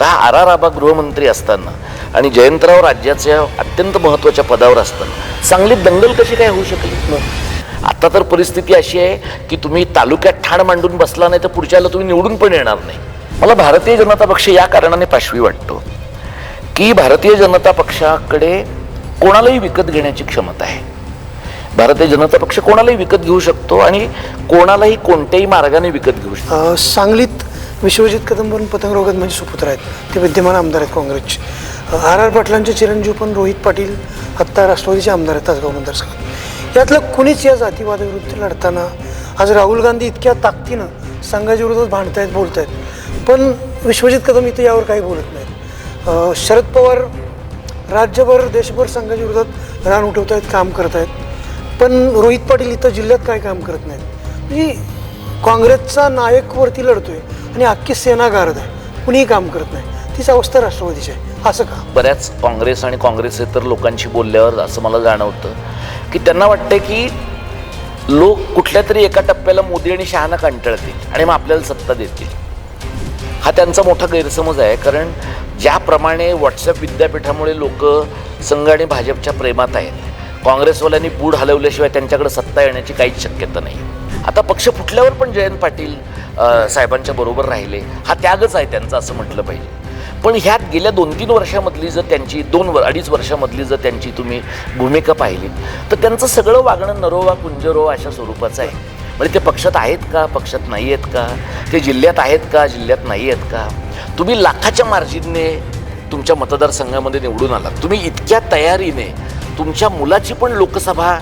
स्वतः आर आबा गृहमंत्री असताना आणि जयंतराव राज्याच्या अत्यंत महत्त्वाच्या पदावर असताना सांगलीत दंगल कशी काय होऊ शकली? आता तर परिस्थिती अशी आहे की तुम्ही तालुक्यात ठाण मांडून बसला नाही तर पुढच्याला तुम्ही निवडून पण येणार नाही. मला भारतीय जनता पक्ष या कारणाने पाशवी वाटतो की भारतीय जनता पक्षाकडे कोणालाही विकत घेण्याची क्षमता आहे. भारतीय जनता पक्ष कोणालाही विकत घेऊ शकतो आणि कोणालाही कोणत्याही मार्गाने विकत घेऊ शकतो. सांगलीत विश्वजित कदम पण पतंगराव कदमांचे सुपुत्र आहेत, ते विद्यमान आमदार आहेत काँग्रेसचे. आर पाटलांचे चिरंजीव पण रोहित पाटील आत्ता राष्ट्रवादीचे आमदार आहेत तासगाव मतदारसंघात. यातलं कुणीच या जातीवादाविरुद्ध लढताना आज राहुल गांधी इतक्या ताकदीनं संघाच्या विरोधात भांडतायत, बोलतायत, पण विश्वजित कदम इथं यावर काही बोलत नाहीत. शरद पवार राज्यभर देशभर संघाच्या विरोधात रान उठवत आहेत, काम करत आहेत, पण रोहित पाटील इथं जिल्ह्यात काय काम करत नाहीत. म्हणजे काँग्रेसचा नायकवरती लढतोय आणि अख्खी सेना गारद आहे, कुणीही काम करत नाही. तीच अवस्था राष्ट्रवादीची आहे. असं का? बऱ्याच काँग्रेस आणि काँग्रेसेतर लोकांशी बोलल्यावर असं मला जाणवतं की त्यांना वाटतं की लोक कुठल्या तरी एका टप्प्याला मोदी आणि शहाना कंटाळतील आणि मग आपल्याला सत्ता देतील. हा त्यांचा मोठा गैरसमज आहे. कारण ज्याप्रमाणे व्हॉट्सअप विद्यापीठामुळे लोक संघ आणि भाजपच्या प्रेमात आहेत, काँग्रेसवाल्यांनी बूड हलवल्याशिवाय त्यांच्याकडे सत्ता येण्याची काहीच शक्यता नाही. आता पक्ष फुटल्यावर पण जयंत पाटील साहेबांच्या बरोबर राहिले, हा त्यागच आहे त्यांचा असं म्हटलं पाहिजे. पण ह्यात गेल्या 2-3 वर्षामधली जर त्यांची 2-2.5 वर्षामधली जर त्यांची तुम्ही भूमिका पाहिली तर त्यांचं सगळं वागणं नरोवा कुंजरो अशा स्वरूपाचं आहे. म्हणजे ते पक्षात आहेत का, पक्षात नाही आहेत का, ते जिल्ह्यात आहेत का, जिल्ह्यात नाही आहेत का. तुम्ही लाखाच्या मार्जिनने तुमच्या मतदारसंघामध्ये निवडून आलात. तुम्ही इतक्या तयारीने तुमच्या मुलाची पण लोकसभा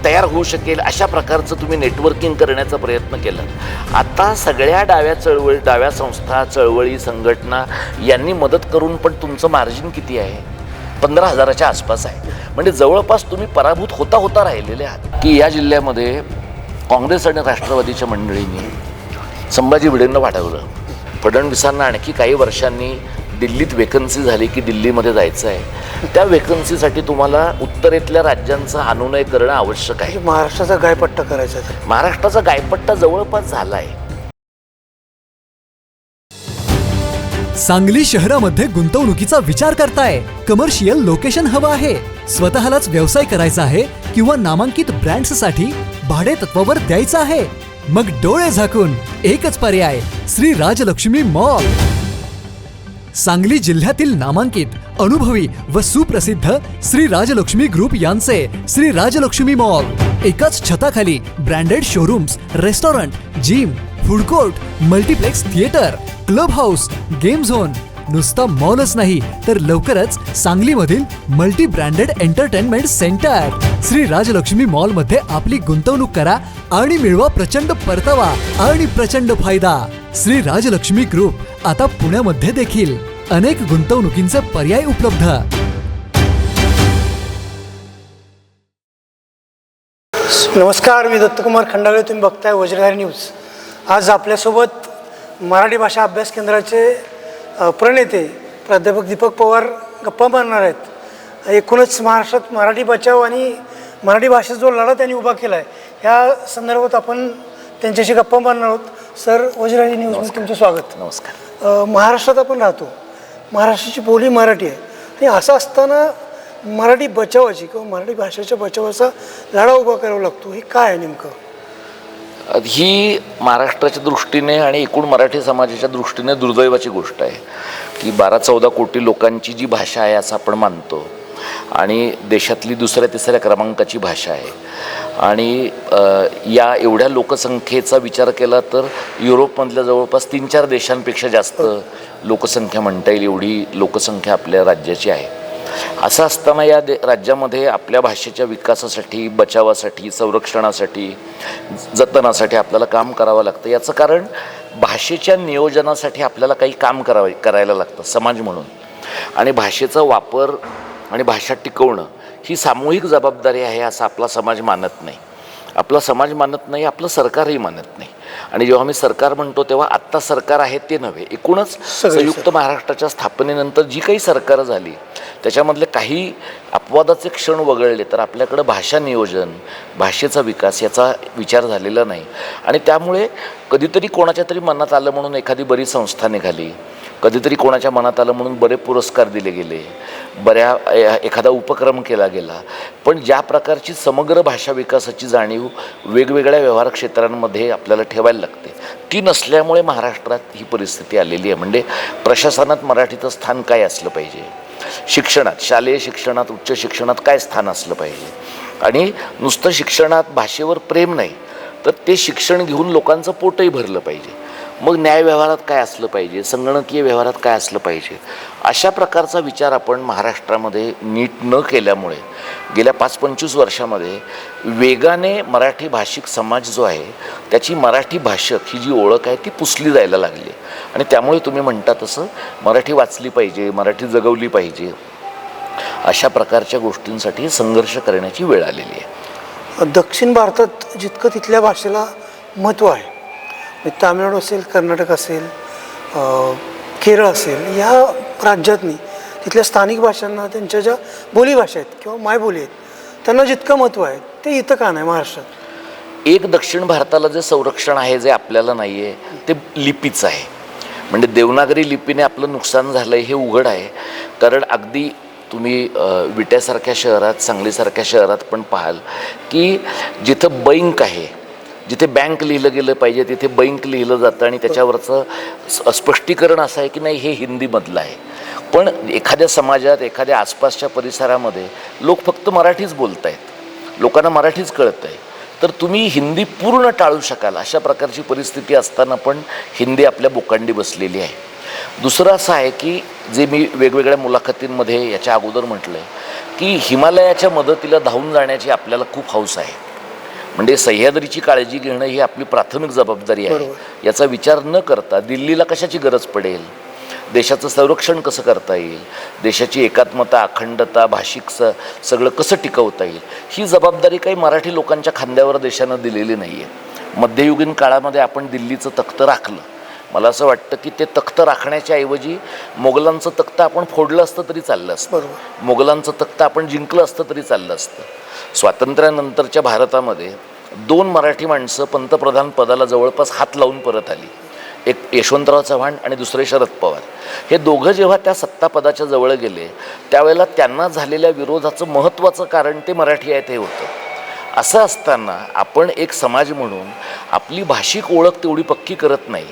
तयार होऊ शकेल अशा प्रकारचं तुम्ही नेटवर्किंग करण्याचा प्रयत्न केला. आता सगळ्या डाव्या संस्था, चळवळी, संघटना यांनी मदत करून पण तुमचं मार्जिन किती आहे? 15,000च्या आसपास आहे. म्हणजे जवळपास तुम्ही पराभूत होता राहिलेले आहात. की या जिल्ह्यामध्ये काँग्रेस आणि राष्ट्रवादीच्या मंडळींनी संभाजी भिडेंना वाढवलं. फडणवीसांना आणखी काही वर्षांनी दिल्लीत वेकन्सी झाली की दिल्लीमध्ये जायचं आहे. त्या वेकन्सीसाठी तुम्हाला उत्तरेतल्या राज्यांचा अनुनय करणं आवश्यक आहे. महाराष्ट्राचा गायपट्टा करायचा आहे. महाराष्ट्राचा गायपट्टा जवळपास झाला आहे. सांगली शहरामध्ये गुंतवणुकीचा विचार करताय? कमर्शियल लोकेशन हवं आहे? स्वतःलाच व्यवसाय करायचा आहे किंवा नामांकित ब्रँड्ससाठी भाडे तत्वावर द्यायचं आहे? मग डोळे झाकून एकच पर्याय, श्री राजलक्ष्मी मॉल. सांगली जिल्ह्यातील नामांकित, अनुभवी व सुप्रसिद्ध श्री राजलक्ष्मी ग्रुप यांचे श्री राजलक्ष्मी मॉल. एकाच छताखाली branded showrooms, restaurant, gym, food court, multiplex theatre, club house, game zone. नुसता मॉलच नाही तर लवकरच सांगलीमधील multi branded entertainment centre. Shri Rajlakshmi mall मध्ये आपली गुंतवणूक करा आणि मिळवा प्रचंड परतावा आणि प्रचंड फायदा. श्री राजलक्ष्मी ग्रुप आता पुण्यामध्ये देखील. अनेक गुंतवणुकींचे पर्याय उपलब्ध. नमस्कार, मी दत्तकुमार खंडागळे, तुम्ही बघताय वज्रधारी न्यूज. आज आपल्यासोबत मराठी भाषा अभ्यास केंद्राचे प्रणेते प्राध्यापक दीपक पवार गप्पा मारणार आहेत. एकूणच महाराष्ट्रात मराठी बचाव आणि मराठी भाषेचा जो लढा त्यांनी उभा केला आहे ह्या संदर्भात आपण त्यांच्याशी गप्पा मारणार आहोत. सर, वज्रधारी न्यूजमध्ये तुमचं स्वागत. नमस्कार. महाराष्ट्रात आपण राहतो, महाराष्ट्राची बोली मराठी आहे, आणि असं असताना मराठी बचावाची किंवा मराठी भाषेच्या बचावाचा लढा उभा करावा लागतो, हे काय आहे नेमकं? ही महाराष्ट्राच्या दृष्टीने आणि एकूण मराठी समाजाच्या दृष्टीने दुर्दैवाची गोष्ट आहे की 12-14 कोटी लोकांची जी भाषा आहे असं आपण मानतो आणि देशातली 2ऱ्या-3ऱ्या क्रमांकाची भाषा आहे. आणि या एवढ्या लोकसंख्येचा विचार केला तर युरोपमधल्या जवळपास 3-4 देशांपेक्षा जास्त लोकसंख्या म्हणता येईल एवढी लोकसंख्या आपल्या राज्याची आहे. असं असताना या राज्यामध्ये आपल्या भाषेच्या विकासासाठी, बचावासाठी, संरक्षणासाठी, जतनासाठी आपल्याला काम करावं लागतं. याचं कारण भाषेच्या नियोजनासाठी आपल्याला काही काम करायला लागतं समाज म्हणून. आणि भाषेचा वापर आणि भाषा टिकवणं ही सामूहिक जबाबदारी आहे असं आपला समाज मानत नाही. आपला समाज मानत नाही, आपलं सरकारही मानत नाही. आणि जेव्हा मी सरकार म्हणतो तेव्हा आत्ता सरकार आहे ते नव्हे, एकूणच संयुक्त महाराष्ट्राच्या स्थापनेनंतर जी काही सरकारं झाली त्याच्यामधले काही अपवादाचे क्षण वगळले तर आपल्याकडं भाषा नियोजन, भाषेचा विकास याचा विचार झालेला नाही. आणि त्यामुळे कधीतरी कोणाच्या तरी मनात आलं म्हणून एखादी बरी संस्था निघाली, कधीतरी कोणाच्या मनात आलं म्हणून बरे पुरस्कार दिले गेले, एखादा उपक्रम केला गेला, पण ज्या प्रकारची समग्र भाषा विकासाची जाणीव वेगवेगळ्या व्यवहार क्षेत्रांमध्ये आपल्याला ठेवायला लागते, ती नसल्यामुळे महाराष्ट्रात ही परिस्थिती आलेली आहे. म्हणजे प्रशासनात मराठीचं स्थान काय असलं पाहिजे, शिक्षणात, शालेय शिक्षणात, उच्च शिक्षणात काय स्थान असलं पाहिजे, आणि नुसतं शिक्षणात भाषेवर प्रेम नाही तर ते शिक्षण घेऊन लोकांचं पोटही भरलं पाहिजे. मग न्याय व्यवहारात काय असलं पाहिजे, संगणकीय व्यवहारात काय असलं पाहिजे, अशा प्रकारचा विचार आपण महाराष्ट्रामध्ये नीट न केल्यामुळे गेल्या 5-25 वर्षामध्ये वेगाने मराठी भाषिक समाज जो आहे त्याची मराठी भाषक ही जी ओळख आहे ती पुसली जायला लागली. आणि त्यामुळे तुम्ही म्हणता तसं मराठी वाचली पाहिजे, मराठी जगवली पाहिजे, अशा प्रकारच्या गोष्टींसाठी संघर्ष करण्याची वेळ आलेली आहे. दक्षिण भारतात जितकं तिथल्या भाषेला महत्त्व आहे, तामिळनाडू असेल, कर्नाटक असेल, केरळ असेल, या राज्यातनी तिथल्या स्थानिक भाषांना त्यांच्या ज्या बोलीभाषा आहेत किंवा मायबोली आहेत त्यांना जितकं महत्त्व आहे ते इथं का नाही महाराष्ट्रात? एक दक्षिण भारताला जे संरक्षण आहे जे आपल्याला नाही आहे ते लिपीचं आहे. म्हणजे देवनागरी लिपीने आपलं नुकसान झालं आहे हे उघड आहे. कारण अगदी तुम्ही विट्यासारख्या शहरात, सांगलीसारख्या शहरात पण पाहाल की जिथं बैंक आहे, जिथे बँक लिहिलं गेलं पाहिजे तिथे बैंक लिहिलं जातं आणि त्याच्यावरचं स्पष्टीकरण असं आहे की नाही हे हिंदीमधलं आहे. पण एखाद्या समाजात, एखाद्या आसपासच्या परिसरामध्ये लोक फक्त मराठीच बोलत आहेत, लोकांना मराठीच कळत आहे, तर तुम्ही हिंदी पूर्ण टाळू शकाल अशा प्रकारची परिस्थिती असताना पण हिंदी आपल्या बोकांडी बसलेली आहे. दुसरं असं आहे की जे मी वेगवेगळ्या मुलाखतींमध्ये याच्या अगोदर म्हटलं आहे की हिमालयाच्या मदतीला धावून जाण्याची आपल्याला खूप हौस आहे. म्हणजे सह्याद्रीची काळजी घेणं ही आपली प्राथमिक जबाबदारी आहे. याचा विचार न करता दिल्लीला कशाची गरज पडेल, देशाचं संरक्षण कसं करता येईल, देशाची एकात्मता, अखंडता, भाषिक सगळं कसं टिकवता येईल, ही जबाबदारी काही मराठी लोकांच्या खांद्यावर देशानं दिलेली नाही आहे. मध्ययुगीन काळामध्ये आपण दिल्लीचं तख्त राखलं. मला असं वाटतं की ते तख्त राखण्याच्या ऐवजी मोगलांचं तख्त आपण फोडलं असतं तरी चाललं असतं, मोगलांचं तख्त आपण जिंकलं असतं तरी चाललं असतं. स्वातंत्र्यानंतरच्या भारतामध्ये 2 मराठी माणसं पंतप्रधान पदाला जवळपास हात लावून परत आली. एक यशवंतराव चव्हाण आणि दुसरे शरद पवार. हे दोघं जेव्हा त्या सत्तापदाच्या जवळ गेले त्यावेळेला त्यांना झालेल्या विरोधाचं महत्त्वाचं कारण ते मराठी आहेत हे होतं. असं असताना आपण एक समाज म्हणून आपली भाषिक ओळख तेवढी पक्की करत नाही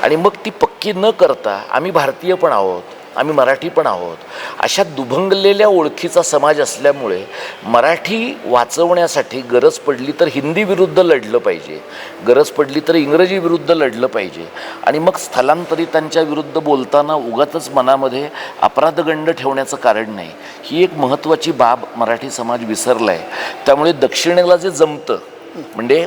आणि मग ती पक्की न करता आम्ही भारतीय पण आहोत, आम्ही मराठी पण आहोत, अशा दुभंगलेल्या ओळखीचा समाज असल्यामुळे मराठी वाचवण्यासाठी गरज पडली तर हिंदी विरुद्ध लढलं पाहिजे, गरज पडली तर इंग्रजी विरुद्ध लढलं पाहिजे. आणि मग स्थलांतरितांच्या विरुद्ध बोलताना उगाचच मनामध्ये अपराधगंड ठेवण्याचं कारण नाही. ही एक महत्त्वाची बाब मराठी समाज विसरला आहे. त्यामुळे दक्षिणेला जे जमतं, म्हणजे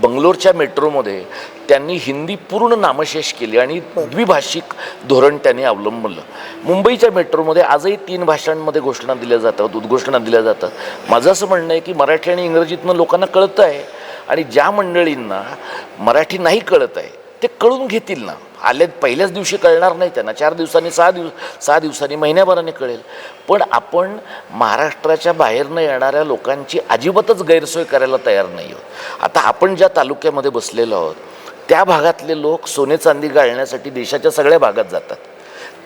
बंगलोरच्या मेट्रोमध्ये त्यांनी हिंदी पूर्ण नामशेष केली आणि द्विभाषिक धोरण त्यांनी अवलंबलं. मुंबईच्या मेट्रोमध्ये आजही 3 भाषांमध्ये घोषणा दिल्या जातात, उद्घोषणा दिल्या जातात. माझं असं म्हणणं आहे की मराठी आणि इंग्रजीतनं लोकांना कळतं आहे आणि ज्या मंडळींना मराठी नाही कळत आहे ते कळून घेतील ना. आले पहिल्याच दिवशी कळणार नाही त्यांना, 4 दिवसांनी, 6 दिवसांनी, महिन्याभराने कळेल. पण आपण महाराष्ट्राच्या बाहेरनं येणाऱ्या लोकांची अजिबातच गैरसोय करायला तयार नाही आहोत. आता आपण ज्या तालुक्यामध्ये बसलेलो आहोत त्या भागातले लोक सोने चांदी गाळण्यासाठी देशाच्या सगळ्या भागात जातात.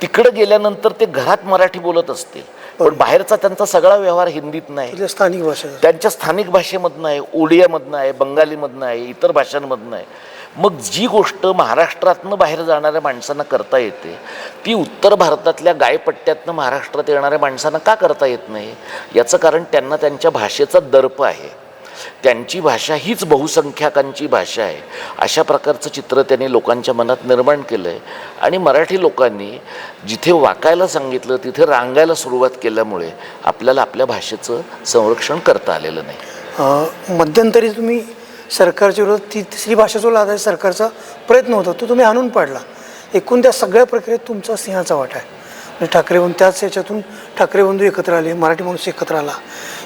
तिकडं गेल्यानंतर ते घरात मराठी बोलत असतील पण बाहेरचा त्यांचा सगळा व्यवहार हिंदीत नाही, स्थानिक भाषा, त्यांच्या स्थानिक भाषेमधनं आहे, ओडियामधनं आहे, बंगालीमधनं आहे, इतर भाषांमधनं आहे. मग जी गोष्ट महाराष्ट्रातनं बाहेर जाणाऱ्या माणसांना करता येते ती उत्तर भारतातल्या गायपट्ट्यातनं महाराष्ट्रात येणाऱ्या माणसांना का करता येत नाही? याचं कारण त्यांना त्यांच्या भाषेचा दर्प आहे. त्यांची भाषा हीच बहुसंख्याकांची भाषा आहे. अशा प्रकारचं चित्र त्यांनी लोकांच्या मनात निर्माण केलं आहे. आणि मराठी लोकांनी जिथे वाकायला सांगितलं तिथे रांगायला सुरुवात केल्यामुळे आपल्याला आपल्या भाषेचं संरक्षण करता आलेलं नाही. मध्यंतरी तुम्ही सरकारच्या विरोधात तिसरी भाषा जो लादायचा सरकारचा प्रयत्न होता तो तुम्ही आणून पाडला. एकूण त्या सगळ्या प्रक्रियेत तुमचा सिंहाचा वाटा आहे. म्हणजे ठाकरे बंधू, त्याच याच्यातून ठाकरे बंधू एकत्र आले, मराठी माणूस एकत्र आला.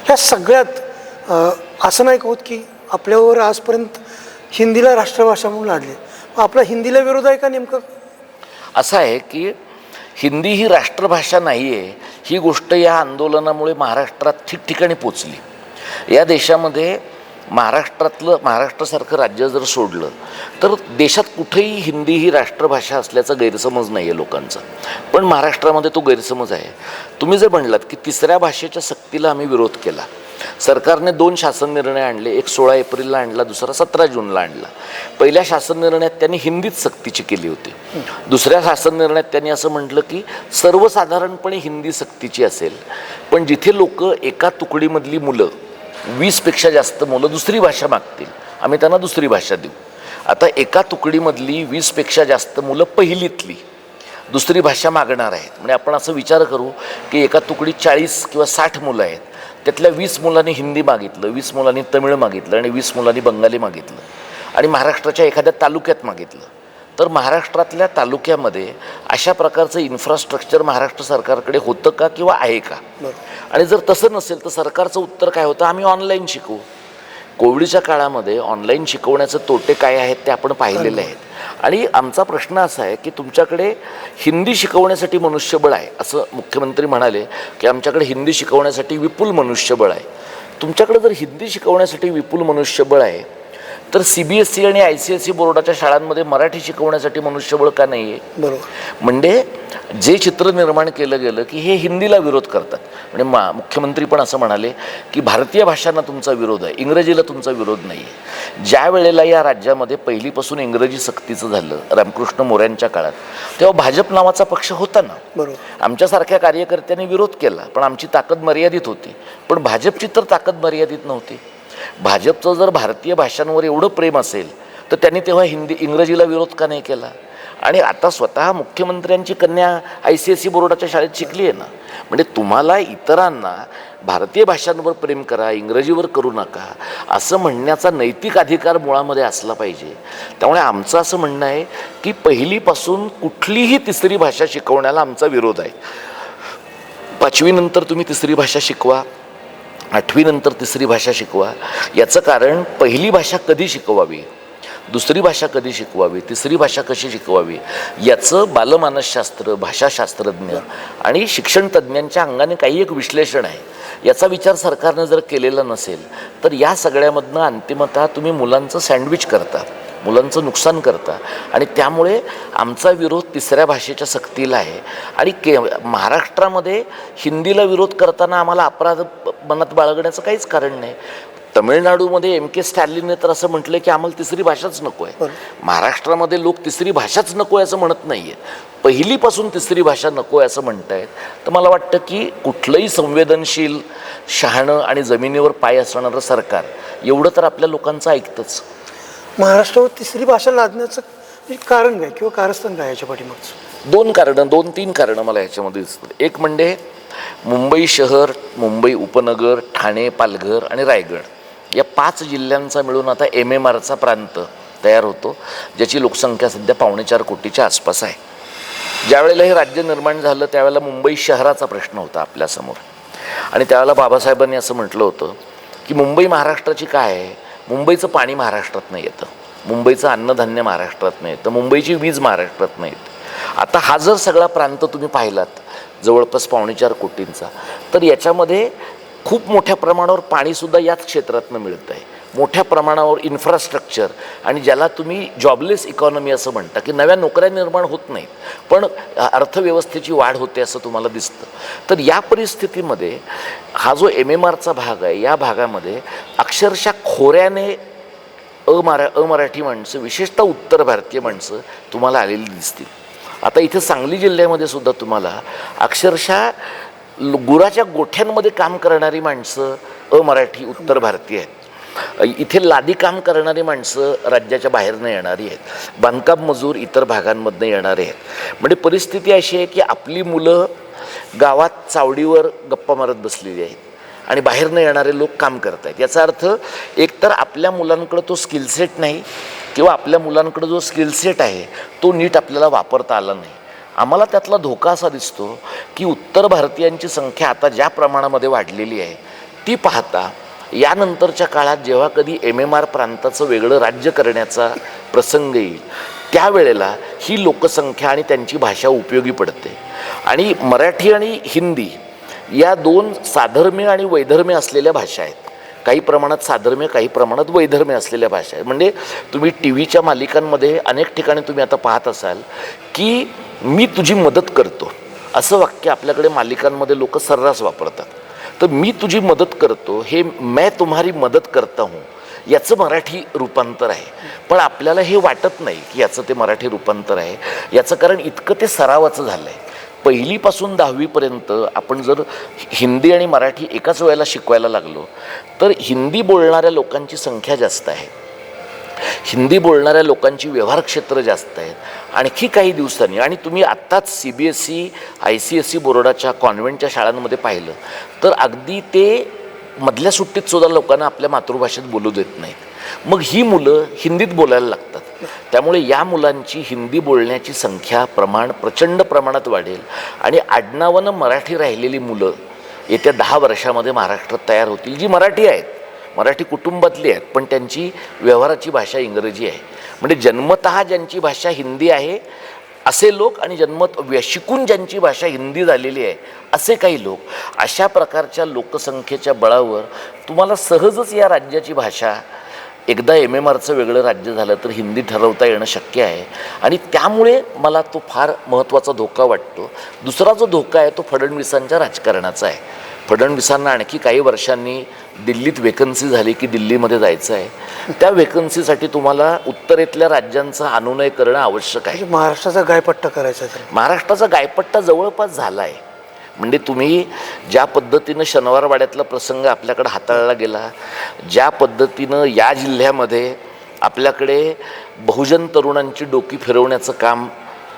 ह्या सगळ्यात असं नाही होत की आपल्यावर आजपर्यंत हिंदीला राष्ट्रभाषा म्हणून लादले, आपला हिंदीला विरोध आहे का नेमकं? असं आहे की हिंदी ही राष्ट्रभाषा नाही आहे ही गोष्ट या आंदोलनामुळे महाराष्ट्रात ठिकठिकाणी पोचली. या देशामध्ये महाराष्ट्रासारखं राज्य जर सोडलं तर देशात कुठेही हिंदी ही राष्ट्रभाषा असल्याचा गैरसमज नाही आहे लोकांचा, पण महाराष्ट्रामध्ये तो गैरसमज आहे. तुम्ही जे म्हणलात की तिसऱ्या भाषेच्या सक्तीला आम्ही विरोध केला. सरकारने 2 शासन निर्णय आणले, एक 16 एप्रिलला आणला, दुसरा 17 जूनला आणला. पहिल्या शासन निर्णयात त्यांनी हिंदीत सक्तीची केली होती. दुसऱ्या शासन निर्णयात त्यांनी असं म्हटलं की सर्वसाधारणपणे हिंदी सक्तीची असेल, पण जिथे लोक एका तुकडीमधली मुलं 20पेक्षा जास्त मुलं दुसरी भाषा मागतील, आम्ही त्यांना दुसरी भाषा देऊ. आता एका तुकडीमधली 20पेक्षा जास्त मुलं पहिलीतली दुसरी भाषा मागणार आहेत. म्हणजे आपण असं विचार करू की एका तुकडीत 40 किंवा 60 मुलं आहेत, त्यातल्या 20 मुलांनी हिंदी मागितलं, 20 मुलांनी तमिळ मागितलं आणि 20 मुलांनी बंगाली मागितलं आणि महाराष्ट्राच्या एखाद्या तालुक्यात मागितलं. तर महाराष्ट्रातल्या तालुक्यामध्ये अशा प्रकारचं इन्फ्रास्ट्रक्चर महाराष्ट्र सरकारकडे होतं का किंवा आहे का? आणि जर तसं नसेल तर सरकारचं उत्तर काय होतं, आम्ही ऑनलाईन शिकवू. कोविडच्या काळामध्ये ऑनलाईन शिकवण्याचे तोटे काय आहेत ते आपण पाहिलेले आहेत. आणि आमचा प्रश्न असा आहे की तुमच्याकडे हिंदी शिकवण्यासाठी मनुष्यबळ आहे असं मुख्यमंत्री म्हणाले की आमच्याकडे हिंदी शिकवण्यासाठी विपुल मनुष्यबळ आहे. तुमच्याकडे जर हिंदी शिकवण्यासाठी विपुल मनुष्यबळ आहे तर CBSE आणि ICSE बोर्डाच्या शाळांमध्ये मराठी शिकवण्यासाठी मनुष्यबळ का नाही आहे? बरोबर. म्हणजे जे चित्र निर्माण केलं गेलं की हे हिंदीला विरोध करतात. म्हणजे मुख्यमंत्री पण असं म्हणाले की भारतीय भाषांना तुमचा विरोध आहे, इंग्रजीला तुमचा विरोध नाही आहे. ज्या वेळेला या राज्यामध्ये पहिलीपासून इंग्रजी सक्तीचं झालं रामकृष्ण मोऱ्यांच्या काळात, तेव्हा भाजप नावाचा पक्ष होता ना. बरोबर. आमच्यासारख्या कार्यकर्त्यांनी विरोध केला, पण आमची ताकद मर्यादित होती. पण भाजपची तर ताकद मर्यादित नव्हती. भाजपचं जर भारतीय भाषांवर एवढं प्रेम असेल तर त्यांनी तेव्हा इंग्रजीला विरोध का नाही केला? आणि आता स्वतः मुख्यमंत्र्यांची कन्या ICSE बोर्डाच्या शाळेत शिकली आहे ना. म्हणजे तुम्हाला इतरांना भारतीय भाषांवर प्रेम करा, इंग्रजीवर करू नका असं म्हणण्याचा नैतिक अधिकार मुळामध्ये असला पाहिजे. त्यामुळे आमचं असं म्हणणं आहे की पहिलीपासून कुठलीही तिसरी भाषा शिकवण्याला आमचा विरोध आहे. 5वी नंतर तुम्ही तिसरी भाषा शिकवा, 8वी नंतर तिसरी भाषा शिकवा. याचं कारण पहिली भाषा कधी शिकवावी, दुसरी भाषा कधी शिकवावी, तिसरी भाषा कशी शिकवावी याचं बालमानसशास्त्र, भाषाशास्त्रज्ञ आणि शिक्षण तज्ज्ञांच्या अंगाने काही एक विश्लेषण आहे. याचा विचार सरकारनं जर केलेला नसेल तर या सगळ्यामधनं अंतिमतः तुम्ही मुलांचं सँडविच करता, मुलांचं नुकसान करता. आणि त्यामुळे आमचा विरोध तिसऱ्या भाषेच्या सक्तीला आहे. आणि महाराष्ट्रामध्ये हिंदीला विरोध करताना आम्हाला अपराध मनात बाळगण्याचं काहीच कारण नाही. तमिळनाडूमध्ये MK स्टॅलिनने तर असं म्हटलं की आम्हाला तिसरी भाषाच नको आहे. महाराष्ट्रामध्ये लोक तिसरी भाषाच नको आहे असं म्हणत नाही आहे, पहिलीपासून तिसरी भाषा नको आहे असं म्हणत आहेत. तर मला वाटतं की कुठलंही संवेदनशील, शहाणं आणि जमिनीवर पाय असणारं सरकार एवढं तर आपल्या लोकांचं ऐकतंच. महाराष्ट्रावर तिसरी भाषा लादण्याचं कारण काय किंवा कारस्थान काय याच्या पाठीमागचं? 2-3 कारणं मला ह्याच्यामध्ये दिसतात. एक म्हणजे मुंबई शहर, मुंबई उपनगर, ठाणे, पालघर आणि रायगड या 5 जिल्ह्यांचा मिळून आता MMRचा प्रांत तयार होतो, ज्याची लोकसंख्या सध्या 4.25 कोटीच्या आसपास आहे. ज्यावेळेला हे राज्य निर्माण झालं त्यावेळेला मुंबई शहराचा प्रश्न होता आपल्यासमोर. आणि त्यावेळेला बाबासाहेबांनी असं म्हटलं होतं की मुंबई महाराष्ट्राची काय आहे, मुंबईचं पाणी महाराष्ट्रात नाही येतं, मुंबईचं अन्नधान्य महाराष्ट्रात नाही येतं, मुंबईची वीज महाराष्ट्रात नाही येतं. आता हा जर सगळा प्रांत तुम्ही पाहिलात जवळपास 4.25 कोटींचा, तर याच्यामध्ये खूप मोठ्या प्रमाणावर पाणीसुद्धा याच क्षेत्रातनं मिळत आहे, मोठ्या प्रमाणावर इन्फ्रास्ट्रक्चर, आणि ज्याला तुम्ही जॉबलेस इकॉनॉमी असं म्हणता की नव्या नोकऱ्या निर्माण होत नाहीत पण अर्थव्यवस्थेची वाढ होते असं तुम्हाला दिसतं. तर या परिस्थितीमध्ये हा जो MMRचा भाग आहे या भागामध्ये अक्षरशः खोऱ्याने अमराठी माणसं, विशेषतः उत्तर भारतीय माणसं तुम्हाला आलेली दिसतील. आता इथे सांगली जिल्ह्यामध्ये सुद्धा तुम्हाला अक्षरशः गुराच्या गोठ्यांमध्ये काम करणारी माणसं अमराठी उत्तर भारतीय आहेत. इथे लादी काम करणारी माणसं राज्याच्या बाहेरनं येणारी आहेत, बांधकाम मजूर इतर भागांमधनं येणारे आहेत. म्हणजे परिस्थिती अशी आहे की आपली मुलं गावात चावडीवर गप्पा मारत बसलेली आहेत आणि बाहेरनं येणारे लोक काम करत आहेत. याचा अर्थ एकतर आपल्या मुलांकडं तो स्किलसेट नाही किंवा आपल्या मुलांकडं जो स्किलसेट आहे तो नीट आपल्याला वापरता आला नाही. आम्हाला त्यातला धोका असा दिसतो की उत्तर भारतीयांची संख्या आता ज्या प्रमाणामध्ये वाढलेली आहे ती पाहता यानंतरच्या काळात जेव्हा कधी MMR प्रांताचं वेगळं राज्य करण्याचा प्रसंग येईल त्यावेळेला ही लोकसंख्या आणि त्यांची भाषा उपयोगी पडते. आणि मराठी आणि हिंदी या 2 साधर्म्य आणि वैधर्म्य असलेल्या भाषा आहेत. काही प्रमाणात साधर्म्य, काही प्रमाणात वैधर्म्य असलेल्या भाषा आहे. म्हणजे तुम्ही टी व्हीच्या मालिकांमध्ये अनेक ठिकाणी तुम्ही आता पाहत असाल की मी तुझी मदत करतो असं वाक्य आपल्याकडे मालिकांमध्ये लोक सर्रास वापरतात. तर मी तुझी मदत करतो हे मैं तुम्हारी मदत करता हूँ याचं मराठी रूपांतर आहे. पण आपल्याला हे वाटत नाही की याचं ते मराठी रूपांतर आहे. याचं कारण इतकं ते सरावाचं झालं आहे. पहिलीपासून 10वीपर्यंत आपण जर हिंदी आणि मराठी एकाच वेळेला शिकवायला लागलो तर हिंदी बोलणाऱ्या लोकांची संख्या जास्त आहे, हिंदी बोलणाऱ्या लोकांची व्यवहार क्षेत्र जास्त आहेत. आणखी काही दिवसांनी, आणि तुम्ही आत्ताच CBSE ICSE बोर्डाच्या कॉन्व्हेंटच्या शाळांमध्ये पाहिलं तर अगदी ते मधल्या सुट्टीत सुद्धा लोकांना आपल्या मातृभाषेत बोलू देत नाहीत. मग ही मुलं हिंदीत बोलायला लागतात. त्यामुळे या मुलांची हिंदी बोलण्याची संख्या प्रमाण प्रचंड प्रमाणात वाढेल आणि आडनावानं मराठी राहिलेली मुलं येत्या 10 वर्षामध्ये महाराष्ट्रात तयार होतील, जी मराठी आहेत, मराठी कुटुंबातली आहेत, पण त्यांची व्यवहाराची भाषा इंग्रजी आहे. म्हणजे जन्मतः ज्यांची भाषा हिंदी आहे असे लोक आणि शिकून ज्यांची भाषा हिंदी झालेली आहे असे काही लोक, अशा प्रकारच्या लोकसंख्येच्या बळावर तुम्हाला सहजच या राज्याची भाषा, एकदा MMRचं वेगळं राज्य झालं तर हिंदी ठरवता येणं शक्य आहे. आणि त्यामुळे मला तो फार महत्त्वाचा धोका वाटतो. दुसरा जो धोका आहे तो फडणवीसांच्या राजकारणाचा आहे. फडणवीसांना आणखी काही वर्षांनी दिल्लीत वेकन्सी झाली की दिल्लीमध्ये जायचं आहे. त्या वेकन्सीसाठी तुम्हाला उत्तरेतल्या राज्यांचा अनुनय करणं आवश्यक आहे. महाराष्ट्राचा गायपट्टा करायचा आहे. महाराष्ट्राचा गायपट्टा जवळपास झाला आहे. म्हणजे तुम्ही ज्या पद्धतीनं शनिवारवाड्यातला प्रसंग आपल्याकडे हाताळला गेला, ज्या पद्धतीनं या जिल्ह्यामध्ये आपल्याकडे बहुजन तरुणांची डोकी फिरवण्याचं काम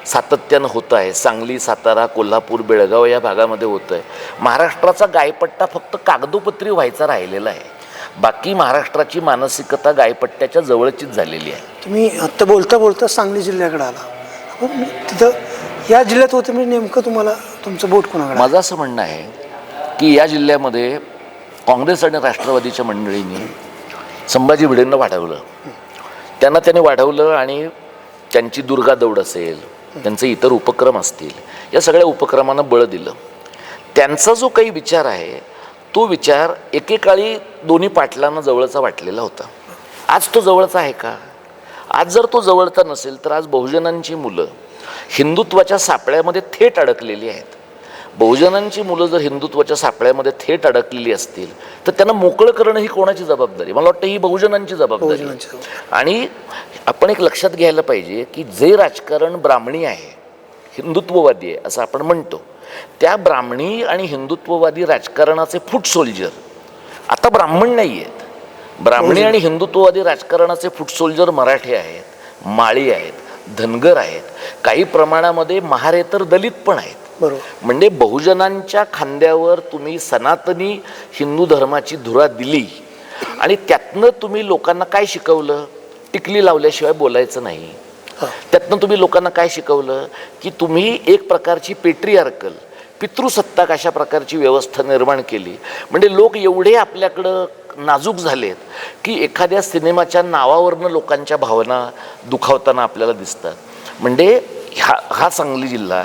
सातत्यानं होतं आहे, सांगली, सातारा, कोल्हापूर, बेळगाव या भागामध्ये होतं आहे, महाराष्ट्राचा गायपट्टा फक्त कागदोपत्री व्हायचा राहिलेला आहे. बाकी महाराष्ट्राची मानसिकता गायपट्ट्याच्या जवळचीच झालेली आहे. तुम्ही आत्ता बोलता बोलता सांगली जिल्ह्याकडे आला, आपण तिथं या जिल्ह्यात होते म्हणजे नेमकं तुम्हाला तुमचं बोट कोणाकडे? माझं असं म्हणणं आहे की या जिल्ह्यामध्ये काँग्रेस आणि राष्ट्रवादीच्या मंडळींनी संभाजी भिडेंना वाढवलं. त्याने वाढवलं आणि त्यांची दुर्गा दौड असेल, त्यांचे इतर उपक्रम असतील, या सगळ्या उपक्रमांना बळ दिलं. त्यांचा जो काही विचार आहे तो विचार एकेकाळी दोन्ही पाटलांना जवळचा वाटलेला होता. आज तो जवळचा आहे का? आज जर तो जवळचा नसेल तर आज बहुजनांची मुलं हिंदुत्वाच्या सापळ्यामध्ये थेट अडकलेली आहेत. बहुजनांची मुलं जर हिंदुत्वाच्या सापळ्यामध्ये थेट अडकलेली असतील तर त्यांना मोकळं करणं ही कोणाची जबाबदारी? मला वाटतं ही बहुजनांची जबाबदारी. आणि आपण एक लक्षात घ्यायला पाहिजे की जे राजकारण ब्राह्मणी आहे, हिंदुत्ववादी आहे असं आपण म्हणतो, त्या ब्राह्मणी आणि हिंदुत्ववादी राजकारणाचे फूट सोल्जर आता ब्राह्मण नाही आहेत. ब्राह्मणी आणि हिंदुत्ववादी राजकारणाचे फूट सोल्जर मराठी आहेत, माळी आहेत, धनगर आहेत, काही प्रमाणामध्ये महारेतर दलित पण आहेत. म्हणजे बहुजनांच्या खांद्यावर तुम्ही सनातनी हिंदू धर्माची धुरा दिली आणि त्यातनं तुम्ही लोकांना काय शिकवलं? टिकली लावल्याशिवाय बोलायचं नाही. त्यातनं तुम्ही लोकांना काय शिकवलं की तुम्ही एक प्रकारची पेट्रियार्कल, पितृसत्ताक अशा प्रकारची व्यवस्था निर्माण केली. म्हणजे लोक एवढे आपल्याकडं नाजूक झालेत की एखाद्या सिनेमाच्या नावावरनं लोकांच्या भावना दुखावताना आपल्याला दिसतात. म्हणजे हा सांगली जिल्हा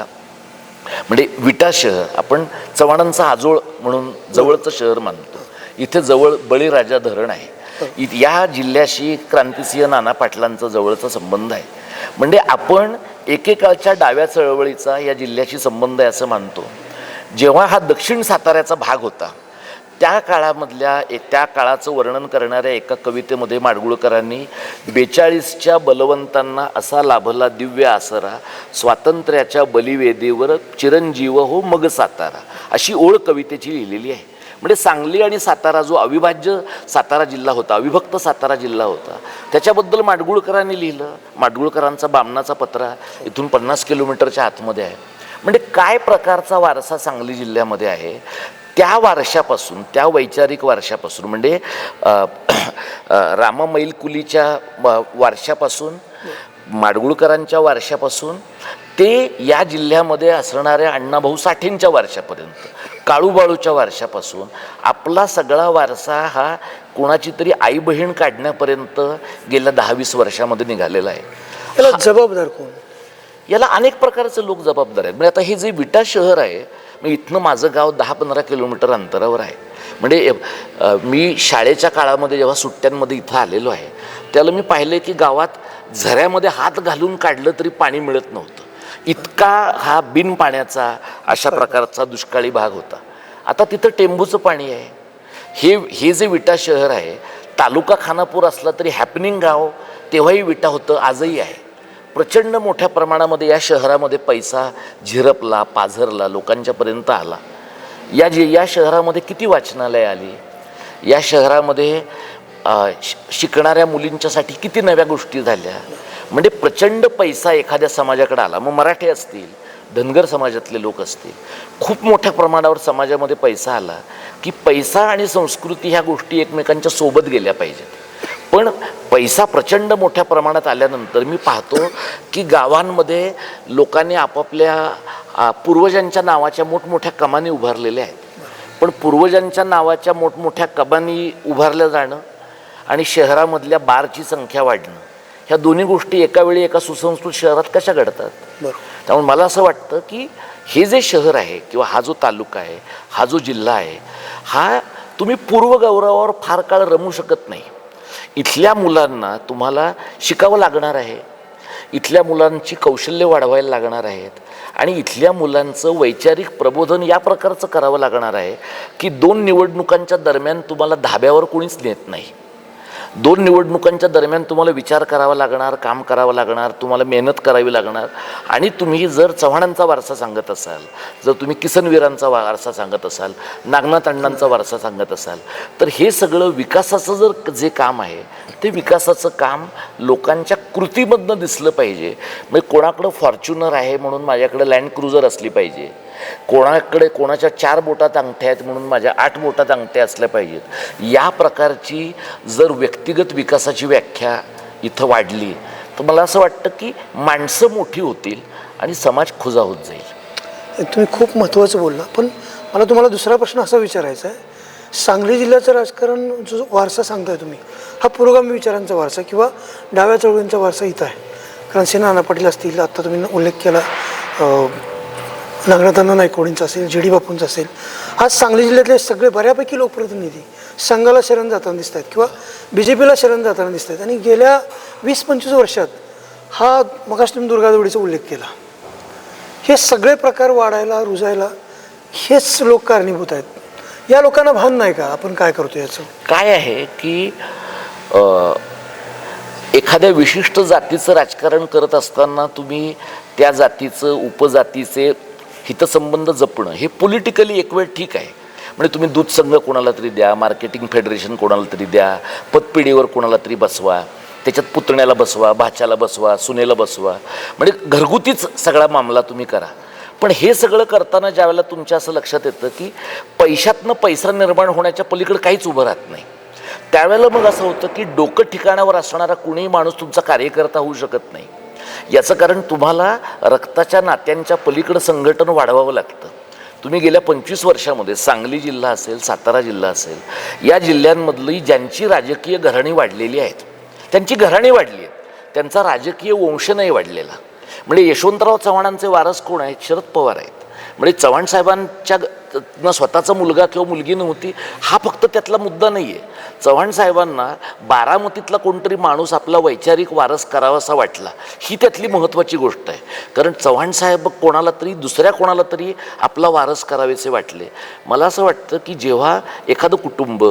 म्हणजे विटा शहर, आपण चव्हाणांचा आजोळ म्हणून जवळचं शहर मानतो. इथे जवळ बळीराजा धरण आहे. या जिल्ह्याशी क्रांतिसिंह नाना पाटलांचा जवळचा संबंध आहे. म्हणजे आपण एकेकाळच्या डाव्या चळवळीचा या जिल्ह्याशी संबंध आहे असं मानतो. जेव्हा हा दक्षिण साताऱ्याचा भाग होता त्या काळामधल्या त्या काळाचं वर्णन करणाऱ्या एका कवितेमध्ये माडगुळकरांनी 42च्या बलवंतांना असा लाभला दिव्य आसरा, स्वातंत्र्याच्या बलिवेदेवर चिरंजीव हो मग सातारा, अशी ओळ कवितेची लिहिलेली आहे. म्हणजे सांगली आणि सातारा जो अविभाज्य सातारा जिल्हा होता, अविभक्त सातारा जिल्हा होता, त्याच्याबद्दल माडगुळकरांनी लिहिलं. माडगुळकरांचा बामणाचा पत्रा इथून 50 किलोमीटरच्या आतमध्ये आहे. म्हणजे काय प्रकारचा वारसा सांगली जिल्ह्यामध्ये आहे, त्या वारशापासून, त्या वैचारिक वारशापासून, म्हणजे रामा मैलकुलीच्या वारशापासून, माडगुळकरांच्या वारशापासून ते या जिल्ह्यामध्ये असणाऱ्या अण्णाभाऊ साठेंच्या वारशापर्यंत, काळूबाळूच्या वारशापासून आपला सगळा वारसा हा कोणाची तरी आई बहीण काढण्यापर्यंत गेल्या 10-20 वर्षामध्ये निघालेला आहे. याला जबाबदार कोण? याला अनेक प्रकारचे लोक जबाबदार आहेत. म्हणजे आता हे जे विटा शहर आहे, मी इथनं माझं गाव 10-15 किलोमीटर अंतरावर आहे. म्हणजे मी शाळेच्या काळामध्ये जेव्हा सुट्ट्यांमध्ये इथं आलेलो आहे त्याला मी पाहिलं की गावात झऱ्यामध्ये हात घालून काढलं तरी पाणी मिळत नव्हतं, इतका हा बिन पाण्याचा अशा प्रकारचा दुष्काळी भाग होता. आता तिथं टेंबूचं पाणी आहे. हे जे विटा शहर आहे, तालुका खानापूर असला तरी हॅपनिंग गाव तेव्हाही विटा होतं, आजही आहे. प्रचंड मोठ्या प्रमाणामध्ये या शहरामध्ये पैसा झिरपला, पाझरला, लोकांच्यापर्यंत आला. या शहरामध्ये किती वाचनालय आली, या शहरामध्ये शिकणाऱ्या मुलींच्यासाठी किती नव्या गोष्टी झाल्या. म्हणजे प्रचंड पैसा एखाद्या समाजाकडे आला. मग मराठी असतील, धनगर समाजातले लोक असतील, खूप मोठ्या प्रमाणावर समाजामध्ये पैसा आला की पैसा आणि संस्कृती ह्या गोष्टी एकमेकांच्या सोबत गेल्या पाहिजेत. पण पैसा प्रचंड मोठ्या प्रमाणात आल्यानंतर मी पाहतो की गावांमध्ये लोकांनी आपापल्या पूर्वजांच्या नावाच्या मोठमोठ्या कमानी उभारलेल्या आहेत. पण पूर्वजांच्या नावाच्या मोठमोठ्या कमानी उभारल्या जाणं आणि शहरामधल्या बारची संख्या वाढणं, ह्या दोन्ही गोष्टी एका वेळी एका सुसंस्कृत शहरात कशा घडतात. त्यामुळे मला असं वाटतं की हे जे शहर आहे किंवा हा जो तालुका आहे, हा जो जिल्हा आहे, हा तुम्ही पूर्वगौरवावर फार काळ रमू शकत नाही. इथल्या मुलांना तुम्हाला शिकावं लागणार आहे, इथल्या मुलांची कौशल्य वाढवायला लागणार आहेत आणि इथल्या मुलांचं वैचारिक प्रबोधन या प्रकारचं करावं लागणार आहे की 2 निवडणुकांच्या दरम्यान तुम्हाला धाब्यावर कोणीच नेत नाही. 2 निवडणुकांच्या दरम्यान तुम्हाला विचार करावा लागणार, काम करावं लागणार, तुम्हाला मेहनत करावी लागणार. आणि तुम्ही जर चव्हाणांचा वारसा सांगत असाल, जर तुम्ही किसनवीरांचा वारसा सांगत असाल, नागनाथ अण्णांचा वारसा सांगत असाल, तर हे सगळं विकासाचं जर जे काम आहे ते विकासाचं काम लोकांच्या कृतीमधनं दिसलं पाहिजे. म्हणजे कोणाकडं फॉर्च्युनर आहे म्हणून माझ्याकडे लँड क्रुझर असली पाहिजे, कोणाकडे कोणाच्या 4 बोटात अंगठ्या आहेत म्हणून माझ्या 8 बोटात अंगठ्या असल्या पाहिजेत. या प्रकारची जर व्यक्तिगत विकासाची व्याख्या इथं वाढली तर मला असं वाटतं की माणसं मोठी होतील आणि समाज खुजा होत जाईल. तुम्ही खूप महत्त्वाचं बोलला. पण मला तुम्हाला दुसरा प्रश्न असा विचारायचा आहे, सांगली जिल्ह्याचं राजकारण जो वारसा सांगताय तुम्ही, हा पुरोगामी विचारांचा वारसा किंवा डाव्या चळवळींचा वारसा इथं आहे. कारण नाना पाटील असतील, आत्ता तुम्ही उल्लेख केला नागनाथांना नायकवडींचा असेल, जी डी बापूंचा असेल, आज सांगली जिल्ह्यातले सगळे बऱ्यापैकी लोकप्रतिनिधी संघाला शरण जाताना दिसत आहेत किंवा BJPला शरण जाताना दिसत आहेत. आणि गेल्या 20-25 वर्षात हा मगाशी तुम्ही दुर्गादेवडीचा उल्लेख केला, हे सगळे प्रकार वाढायला रुजायला हेच लोक कारणीभूत आहेत. या लोकांना भान नाही का आपण काय करतो याचं? काय आहे की एखाद्या विशिष्ट जातीचं राजकारण करत असताना तुम्ही त्या जातीचं, उपजातीचे हितसंबंध जपणं हे पॉलिटिकली एक वेळ ठीक आहे. म्हणजे तुम्ही दूध संघ कोणाला तरी द्या, मार्केटिंग फेडरेशन कोणाला तरी द्या, पतपिढीवर कोणाला तरी बसवा, त्याच्यात पुतण्याला बसवा, भाच्याला बसवा, सुनेला बसवा, म्हणजे घरगुतीच सगळा मामला तुम्ही करा. पण हे सगळं करताना ज्यावेळेला तुमच्या असं लक्षात येतं की पैशातनं पैसा निर्माण होण्याच्या पलीकडे काहीच उभं राहत नाही, त्यावेळेला मग असं होतं की डोकं ठिकाणावर असणारा कुणीही माणूस तुमचा कार्यकर्ता होऊ शकत नाही. याचं कारण तुम्हाला रक्ताच्या नात्यांच्या पलीकडं संघटन वाढवावं लागतं. तुम्ही गेल्या 25 वर्षामध्ये सांगली जिल्हा असेल, सातारा जिल्हा असेल, या जिल्ह्यांमधली ज्यांची राजकीय घराणी वाढलेली आहेत, त्यांची घराणी वाढली आहेत, त्यांचा राजकीय वंश नाही वाढलेला. म्हणजे यशवंतराव चव्हाणांचे वारस कोण आहेत? शरद पवार आहेत. म्हणजे चव्हाण साहेबांच्या स्वतःचा मुलगा किंवा मुलगी नव्हती हा फक्त त्यातला मुद्दा नाही आहे. चव्हाण साहेबांना बारामतीतला कोणतरी माणूस आपला वैचारिक वारस करावासा वाटला, ही त्यातली महत्त्वाची गोष्ट आहे. कारण चव्हाण साहेब कोणाला तरी, दुसऱ्या कोणाला तरी आपला वारस करावेसे वाटले. मला असं वाटतं की जेव्हा एखादं कुटुंब,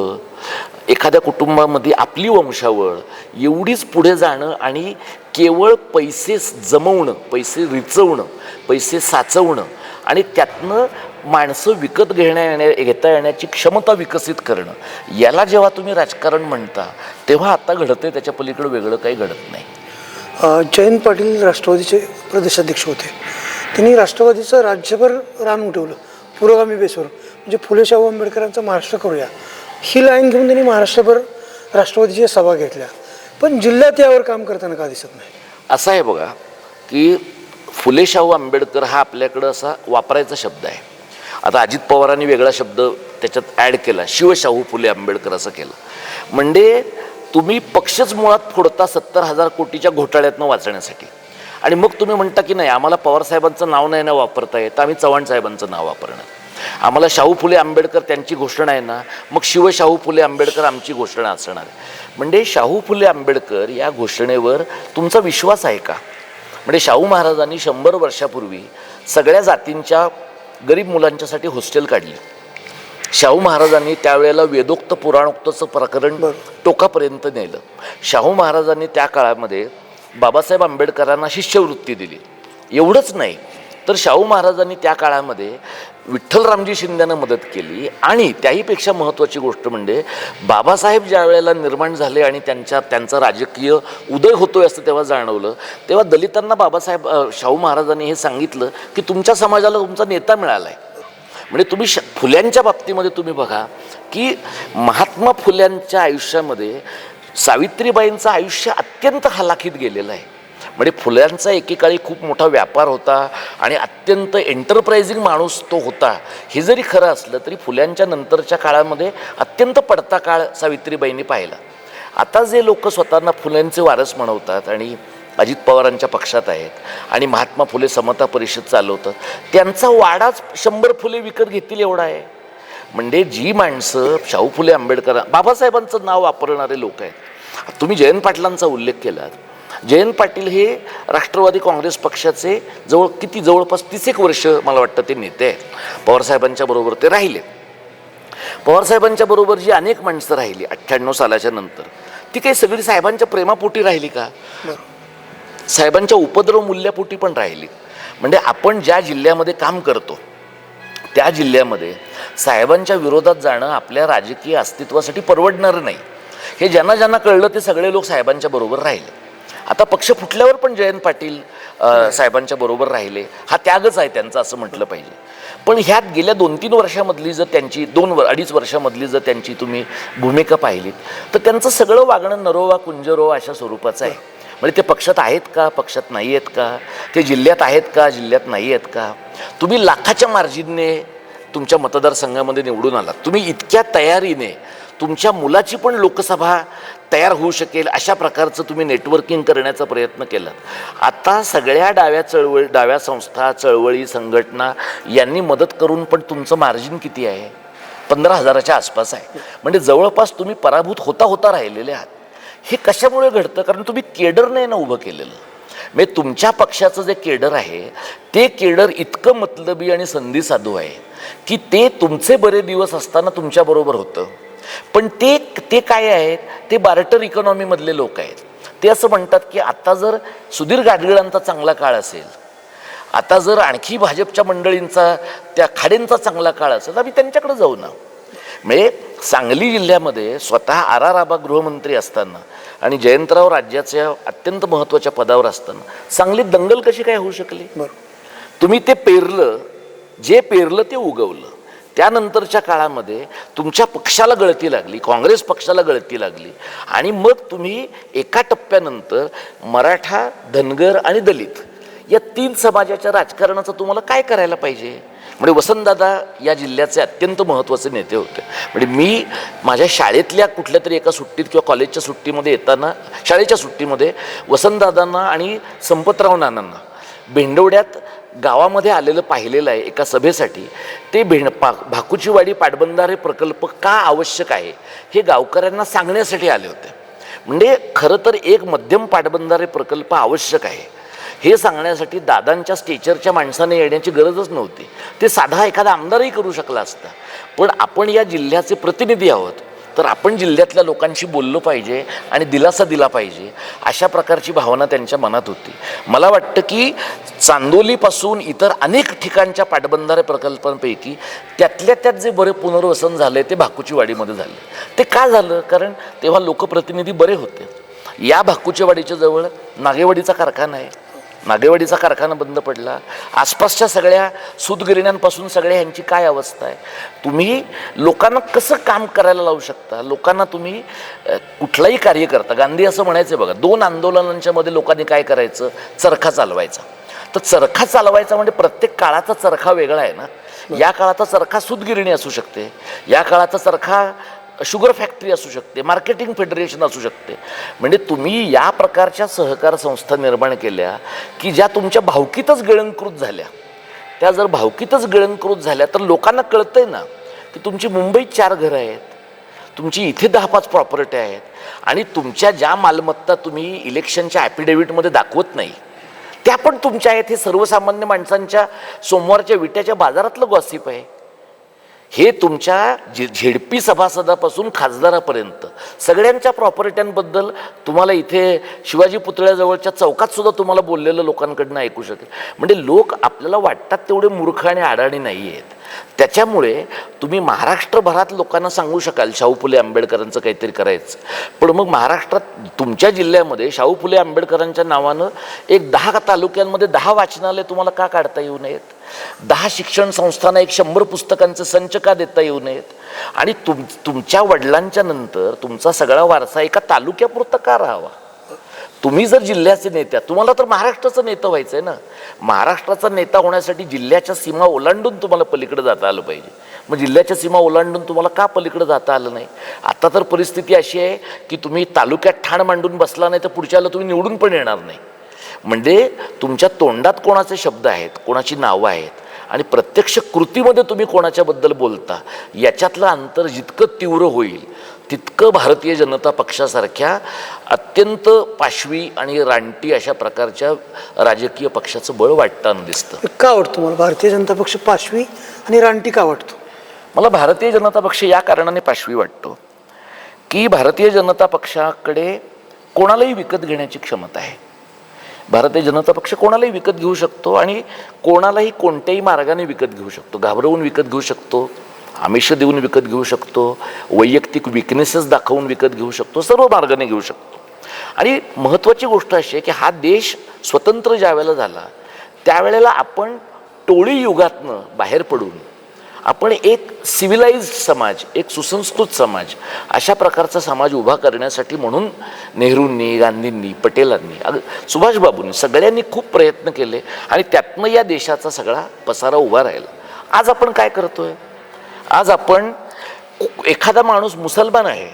एखाद्या कुटुंबामध्ये आपली वंशावळ एवढीच पुढे जाणं आणि केवळ पैसे जमवणं, पैसे रिचवणं, पैसे साचवणं आणि त्यातनं माणसं विकत घेता येण्याची क्षमता विकसित करणं, याला जेव्हा तुम्ही राजकारण म्हणता तेव्हा आता घडते, त्याच्या पलीकडे वेगळं काही घडत नाही. जयंत पाटील राष्ट्रवादीचे प्रदेशाध्यक्ष होते. त्यांनी राष्ट्रवादीचं राज्यभर रान उठवलं पुरोगामी बेसवर, म्हणजे फुले शाहू आंबेडकरांचा महाराष्ट्र करूया ही लाईन घेऊन त्यांनी महाराष्ट्रभर राष्ट्रवादीच्या सभा घेतल्या. पण जिल्ह्यात यावर काम करताना का दिसत नाही? असं आहे बघा की फुले शाहू आंबेडकर हा आपल्याकडं असा वापरायचा शब्द आहे. आता अजित पवारांनी वेगळा शब्द त्याच्यात ॲड केला, शिवशाहू फुले आंबेडकर असं केलं. म्हणजे तुम्ही पक्षच मुळात फोडता 70,000 कोटीच्या घोटाळ्यातनं वाचण्यासाठी, आणि मग तुम्ही म्हणता की नाही आम्हाला पवारसाहेबांचं नाव नाही ना वापरता येत, आम्ही चव्हाण साहेबांचं नाव वापरणार. आम्हाला शाहू फुले आंबेडकर त्यांची घोषणा आहे ना, मग शिव शाहू फुले आंबेडकर आमची घोषणा असणार आहे. म्हणजे शाहू फुले आंबेडकर या घोषणेवर तुमचा विश्वास आहे का? म्हणजे शाहू महाराजांनी 100 वर्षापूर्वी सगळ्या जातींच्या गरीब मुलांच्यासाठी हॉस्टेल काढली. शाहू महाराजांनी त्यावेळेला वेदोक्त पुराणोक्तचं प्रकरण टोकापर्यंत नेलं. शाहू महाराजांनी त्या काळामध्ये बाबासाहेब आंबेडकरांना शिष्यवृत्ती दिली. एवढंच नाही तर शाहू महाराजांनी त्या काळामध्ये विठ्ठलरामजी शिंद्यांना मदत केली. आणि त्याहीपेक्षा महत्त्वाची गोष्ट म्हणजे बाबासाहेब ज्या वेळेला निर्माण झाले आणि त्यांचा राजकीय उदय होतोय असं तेव्हा जाणवलं, तेव्हा दलितांना बाबासाहेब शाहू महाराजांनी हे सांगितलं की तुमच्या समाजाला तुमचा नेता मिळाला आहे. म्हणजे तुम्ही फुल्यांच्या बाबतीमध्ये तुम्ही बघा की महात्मा फुल्यांच्या आयुष्यामध्ये सावित्रीबाईंचं आयुष्य अत्यंत हलाखीत गेलेलं आहे. म्हणजे फुल्यांचा एकेकाळी खूप मोठा व्यापार होता आणि अत्यंत एंटरप्राइझिंग माणूस तो होता. हे जरी खरं असलं तरी फुल्यांच्या नंतरच्या काळामध्ये अत्यंत पडता काळ सावित्रीबाईंनी पाहिला. आता जे लोक स्वतःला फुल्यांचे वारस म्हणवतात आणि अजित पवारांच्या पक्षात आहेत आणि महात्मा फुले समता परिषद चालवतं, त्यांचा वाडाच 100 फुले विकत घेतील एवढा आहे. म्हणजे जी माणसं शाहू फुले आंबेडकर बाबासाहेबांचं नाव वापरणारे लोक आहेत. तुम्ही जयंत पाटलांचा उल्लेख केला. जयंत पाटील हे राष्ट्रवादी काँग्रेस पक्षाचे जवळपास 30 वर्ष मला वाटतं ते नेते आहेत. पवारसाहेबांच्या बरोबर ते राहिले. पवारसाहेबांच्या बरोबर जी अनेक माणसं राहिली 98 सालाच्या नंतर, ती काही सगळी साहेबांच्या प्रेमापोटी राहिली का? साहेबांच्या उपद्रव मूल्यापोटी पण राहिली. म्हणजे आपण ज्या जिल्ह्यामध्ये काम करतो त्या जिल्ह्यामध्ये साहेबांच्या विरोधात जाणं आपल्या राजकीय अस्तित्वासाठी परवडणारं नाही. हे ज्यांना ज्यांना कळलं ते सगळे लोक साहेबांच्या बरोबर राहिले. आता पक्ष फुटल्यावर पण जयंत पाटील साहेबांच्या बरोबर राहिले. हा त्यागच आहे त्यांचा असं म्हटलं पाहिजे. पण ह्यात गेल्या 2-3 वर्षामधली जर त्यांची 2-2.5 वर्षामधली जर त्यांची तुम्ही भूमिका पाहिलीत तर त्यांचं सगळं वागणं नरोवा कुंजरो अशा स्वरूपाचं आहे. म्हणजे ते पक्षात आहेत का, पक्षात नाही आहेत का, ते जिल्ह्यात आहेत का, जिल्ह्यात नाही आहेत का. तुम्ही लाखाच्या मार्जिनने तुमच्या मतदारसंघामध्ये निवडून आलात. तुम्ही इतक्या तयारीने तुमच्या मुलाची पण लोकसभा तयार होऊ शकेल अशा प्रकारचं तुम्ही नेटवर्किंग करण्याचा प्रयत्न केला. आता सगळ्या डाव्या संस्था, चळवळी, संघटना यांनी मदत करून पण तुमचं मार्जिन किती आहे? 15,000च्या आसपास आहे. म्हणजे जवळपास तुम्ही पराभूत होता राहिलेले आहात. हे कशामुळे घडतं? कारण तुम्ही केडर नाही ना उभं केलेलं. म्हणजे तुमच्या पक्षाचं जे केडर आहे ते केडर इतकं मतलबी आणि संधी साधू आहे की ते तुमचे बरे दिवस असताना तुमच्याबरोबर होतं. पण ते काय आहेत? ते बार्टर इकॉनॉमीमधले लोक आहेत. ते असं म्हणतात की आता जर सुधीर गाडगिळांचा चांगला काळ असेल, आता जर आणखी भाजपच्या मंडळींचा त्या खाडेंचा चांगला काळ असेल तर आम्ही त्यांच्याकडे जाऊ ना. म्हणजे सांगली जिल्ह्यामध्ये स्वतः R.R. आबा गृहमंत्री असताना आणि जयंतराव राज्याच्या अत्यंत महत्त्वाच्या पदावर असताना सांगलीत दंगल कशी काय होऊ शकली? तुम्ही ते पेरलं, जे पेरलं ते उगवलं. त्यानंतरच्या काळामध्ये तुमच्या पक्षाला गळती लागली, काँग्रेस पक्षाला गळती लागली आणि मग तुम्ही एका टप्प्यानंतर मराठा, धनगर आणि दलित या 3 समाजाच्या राजकारणाचं तुम्हाला काय करायला पाहिजे? म्हणजे वसंतदादा या जिल्ह्याचे अत्यंत महत्त्वाचे नेते होते. म्हणजे मी माझ्या शाळेतल्या कुठल्या तरी एका सुट्टीत किंवा कॉलेजच्या सुट्टीमध्ये येताना, शाळेच्या सुट्टीमध्ये वसंतदादांना आणि संपतराव नानांना भेंडवड्यात गावामध्ये आलेलं पाहिलेलं आहे एका सभेसाठी. ते भाकुचीवाडी पाटबंधारे प्रकल्प का आवश्यक आहे हे गावकऱ्यांना सांगण्यासाठी आले होते. म्हणजे खरं तर एक मध्यम पाटबंधारे प्रकल्प आवश्यक आहे हे सांगण्यासाठी दादांच्या स्टेचरच्या माणसाने येण्याची गरजच नव्हती. ते साधा एखादा आमदारही करू शकला असता. पण आपण या जिल्ह्याचे प्रतिनिधी आहोत तर आपण जिल्ह्यातल्या लोकांशी बोललो पाहिजे आणि दिलासा दिला पाहिजे अशा प्रकारची भावना त्यांच्या मनात होती. मला वाटतं की चांदोलीपासून इतर अनेक ठिकाणच्या पाटबंधारे प्रकल्पांपैकी त्यातल्या त्यात जे बरे पुनर्वसन झाले ते भाकुचीवाडीमध्ये झाले. ते का झालं? कारण तेव्हा लोकप्रतिनिधी बरे होते. या भाकुचीवाडीच्या जवळ नागेवाडीचा कारखाना आहे. नागेवाडीचा कारखाना बंद पडला. आसपासच्या सगळ्या सूतगिरण्यांपासून सगळ्या ह्यांची काय अवस्था आहे? तुम्ही लोकांना कसं काम करायला लावू शकता? लोकांना तुम्ही कुठलाही कार्य करता. गांधी असं म्हणायचं बघा, 2 आंदोलनांच्या मध्ये लोकांनी काय करायचं? चरखा चालवायचा. तर चरखा चालवायचा म्हणजे प्रत्येक काळाचा चरखा वेगळा आहे ना. या काळाचा चरखा सूतगिरणी असू शकते, या काळाचा चरखा शुगर फॅक्टरी असू शकते, मार्केटिंग फेडरेशन असू शकते. म्हणजे तुम्ही या प्रकारच्या सहकार संस्था निर्माण केल्या की ज्या तुमच्या भावकीतच गिळंकृत झाल्या. त्या जर भावकीतच गिळंकृत झाल्या तर लोकांना कळतंय ना की तुमची मुंबईत 4 घरं आहेत, तुमची इथे 10-5 प्रॉपर्टी आहेत आणि तुमच्या ज्या मालमत्ता तुम्ही इलेक्शनच्या ॲफिडेव्हिटमध्ये दाखवत नाही त्या पण तुमच्या आहेत. हे सर्वसामान्य माणसांच्या सोमवारच्या विट्याच्या बाजारातलं गॉसिप आहे. हे तुमच्या झेडपी सभासदापासून खासदारापर्यंत सगळ्यांच्या प्रॉपर्ट्यांबद्दल तुम्हाला इथे शिवाजी पुतळ्याजवळच्या चौकात सुद्धा तुम्हाला बोललेलं लोकांकडनं ऐकू शकेल. म्हणजे लोक आपल्याला वाटतात तेवढे मूर्ख आणि अडाणी नाही आहेत. त्याच्यामुळे तुम्ही महाराष्ट्रभरात लोकांना सांगू शकाल शाहू फुले आंबेडकरांचं काहीतरी करायचं, पण मग महाराष्ट्रात तुमच्या जिल्ह्यामध्ये शाहू फुले आंबेडकरांच्या नावानं एक 10 तालुक्यांमध्ये 10 वाचनालय तुम्हाला का काढता येऊ नयेत? 10 शिक्षण संस्थांना 100 पुस्तकांचे संच का देता येऊ नयेत? आणि तुमच्या वडिलांच्या नंतर तुमचा सगळा वारसा एका तालुक्यापुरता का राहावा? तुम्ही जर जिल्ह्याचे नेत्या, तुम्हाला तर महाराष्ट्राचं नेतं व्हायचं आहे ना. महाराष्ट्राचा नेता होण्यासाठी जिल्ह्याच्या सीमा ओलांडून तुम्हाला पलीकडे जाता आलं पाहिजे. मग जिल्ह्याच्या सीमा ओलांडून तुम्हाला का पलीकडे जाता आलं नाही? आता तर परिस्थिती अशी आहे की तुम्ही तालुक्यात ठाण मांडून बसला नाही तर पुढच्याला तुम्ही निवडून पण येणार नाही. म्हणजे तुमच्या तोंडात कोणाचे शब्द आहेत, कोणाची नावं आहेत आणि प्रत्यक्ष कृतीमध्ये तुम्ही कोणाच्याबद्दल बोलता याच्यातलं अंतर जितकं तीव्र होईल तितकं भारतीय जनता पक्षासारख्या अत्यंत पाशवी आणि रानटी अशा प्रकारच्या राजकीय पक्षाचं बळ वाटताना दिसतं. का वाटतं मला भारतीय जनता पक्ष पाशवी आणि रानटी का वाटतो? मला भारतीय जनता पक्ष या कारणाने पाशवी वाटतो की भारतीय जनता पक्षाकडे कोणालाही विकत घेण्याची क्षमता आहे. भारतीय जनता पक्ष कोणालाही विकत घेऊ शकतो आणि कोणालाही कोणत्याही मार्गाने विकत घेऊ शकतो. घाबरवून विकत घेऊ शकतो, आमिष देऊन विकत घेऊ शकतो, वैयक्तिक विकनेसेस दाखवून विकत घेऊ शकतो, सर्व मार्गाने घेऊ शकतो. आणि महत्त्वाची गोष्ट अशी आहे की हा देश स्वतंत्र ज्या वेळेला झाला त्यावेळेला आपण टोळी युगातनं बाहेर पडून आपण एक सिव्हिलाइज्ड समाज, एक सुसंस्कृत समाज अशा प्रकारचा समाज उभा करण्यासाठी म्हणून नेहरूंनी, गांधींनी, पटेलांनी, सुभाषबाबूंनी सगळ्यांनी खूप प्रयत्न केले आणि त्यातनं या देशाचा सगळा पसारा उभा राहिला. आज आपण काय करतोय? आज आपण एखादा माणूस मुसलमान आहे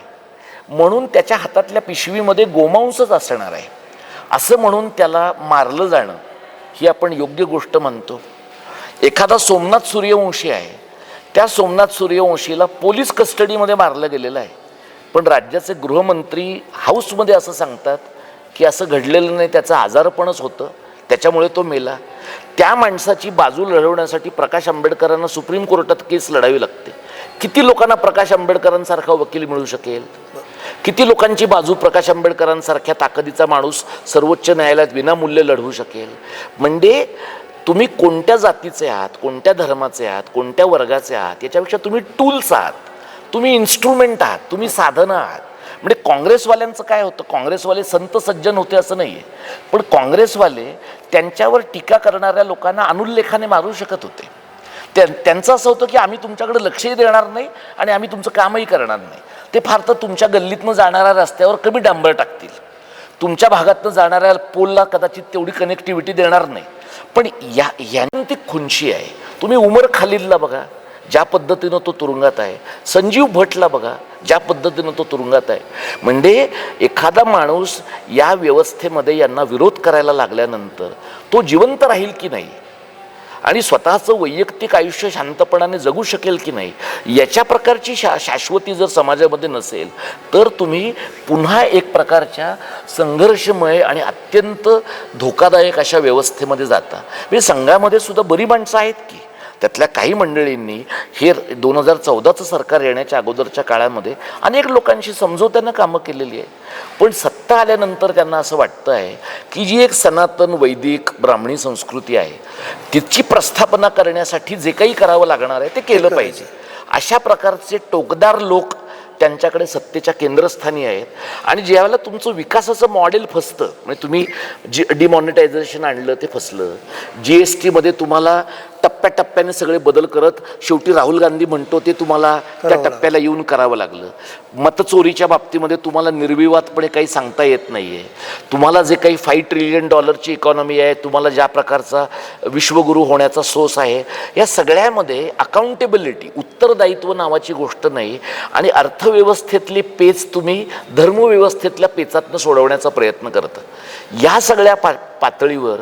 म्हणून त्याच्या हातातल्या पिशवीमध्ये गोमांसच असणार आहे असं म्हणून त्याला मारलं जाणं ही आपण योग्य गोष्ट मानतो. एखादा सोमनाथ सूर्यवंशी आहे, त्या सोमनाथ सूर्यवंशीला पोलीस कस्टडीमध्ये मारलं गेलेलं आहे, पण राज्याचे गृहमंत्री हाऊसमध्ये असं सांगतात की असं घडलेलं नाही, त्याचं आजारपणच होतं, त्याच्यामुळे तो मेला. त्या माणसाची बाजू लढवण्यासाठी प्रकाश आंबेडकरांना सुप्रीम कोर्टात केस लढावी लागते. किती लोकांना प्रकाश आंबेडकरांसारखा वकील मिळू शकेल? किती लोकांची बाजू प्रकाश आंबेडकरांसारख्या ताकदीचा माणूस सर्वोच्च न्यायालयात विनामूल्य लढवू शकेल? म्हणजे तुम्ही कोणत्या जातीचे आहात, कोणत्या धर्माचे आहात, कोणत्या वर्गाचे आहात याच्यापेक्षा तुम्ही टूल्स आहात, तुम्ही इन्स्ट्रुमेंट आहात, तुम्ही साधनं आहात. म्हणजे काँग्रेसवाल्यांचं काय होतं? काँग्रेसवाले संत सज्जन होते असं नाही आहे, पण काँग्रेसवाले त्यांच्यावर टीका करणाऱ्या लोकांना अनुल्लेखाने मारू शकत होते. त्यांचं असं होतं की आम्ही तुमच्याकडे लक्षही देणार नाही आणि आम्ही तुमचं कामही करणार नाही. ते फार तर तुमच्या गल्लीतनं जाणाऱ्या रस्त्यावर कमी डांबर टाकतील, तुमच्या भागातनं जाणाऱ्या पोलला कदाचित तेवढी कनेक्टिव्हिटी देणार नाही. पण याने ती खुनशी आहे. तुम्ही उमर खालिदला बघा ज्या पद्धतीनं तो तुरुंगात आहे, संजीव भटला बघा ज्या पद्धतीनं तो तुरुंगात आहे. म्हणजे एखादा माणूस या व्यवस्थेमध्ये यांना विरोध करायला लागल्यानंतर तो जिवंत राहील की नाही आणि स्वतःचं वैयक्तिक आयुष्य शांतपणाने जगू शकेल की नाही याच्या प्रकारची शाश्वती जर समाजामध्ये नसेल तर तुम्ही पुन्हा एक प्रकारच्या संघर्षमय आणि अत्यंत धोकादायक अशा व्यवस्थेमध्ये जाता. म्हणजे संघामध्ये सुद्धा बरी माणसं आहेत की त्यातल्या काही मंडळींनी हे 2014चं सरकार येण्याच्या अगोदरच्या काळामध्ये अनेक लोकांशी समजवत्यानं कामं केलेली आहे, पण सत्ता आल्यानंतर त्यांना असं वाटतं आहे की जी एक सनातन वैदिक ब्राह्मणी संस्कृती आहे तिची प्रस्थापना करण्यासाठी जे काही करावं लागणार आहे ते केलं पाहिजे. अशा प्रकारचे टोकदार लोक त्यांच्याकडे सत्तेच्या केंद्रस्थानी आहेत. आणि ज्यावेळेला तुमचं विकासाचं मॉडेल फसतं, म्हणजे तुम्ही डिमॉनिटायझेशन आणलं ते फसलं, GSTमध्ये तुम्हाला टप्प्याटप्प्याने सगळे बदल करत शेवटी राहुल गांधी म्हणतो ते तुम्हाला त्या टप्प्याला येऊन करावं लागलं. मतचोरीच्या बाबतीमध्ये तुम्हाला निर्विवादपणे काही सांगता येत नाही आहे. तुम्हाला जे काही $5 ट्रिलियन इकॉनॉमी आहे, तुम्हाला ज्या प्रकारचा विश्वगुरू होण्याचा सोस आहे, या सगळ्यामध्ये अकाउंटेबिलिटी, उत्तरदायित्व नावाची गोष्ट नाही. आणि अर्थव्यवस्थेतले पेच तुम्ही धर्मव्यवस्थेतल्या पेचातनं सोडवण्याचा प्रयत्न करता. या सगळ्या पातळीवर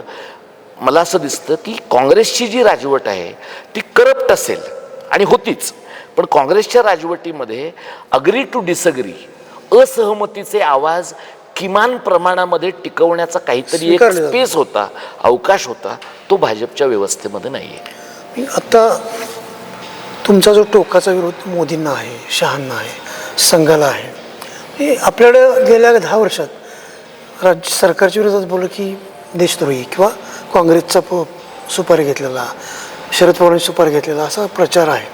मला असं दिसतं की काँग्रेसची जी राजवट आहे ती करप्ट असेल आणि होतीच, पण काँग्रेसच्या राजवटीमध्ये अग्री टू डिसअग्री, असहमतीचे आवाज किमान प्रमाणामध्ये टिकवण्याचा काहीतरी एक स्वीकारले जातात. स्पेस होता, अवकाश होता, तो भाजपच्या व्यवस्थेमध्ये नाही आहे. आता तुमचा जो टोकाचा विरोध मोदींना आहे, शहांना आहे, संघाला आहे, हे आपल्याकडे गेल्या 10 वर्षात राज्य सरकारच्या विरोधात बोललं की देशद्रोही किंवा काँग्रेसचा सुपारी घेतलेला, शरद पवारांनी सुपारी घेतलेला असा प्रचार आहे.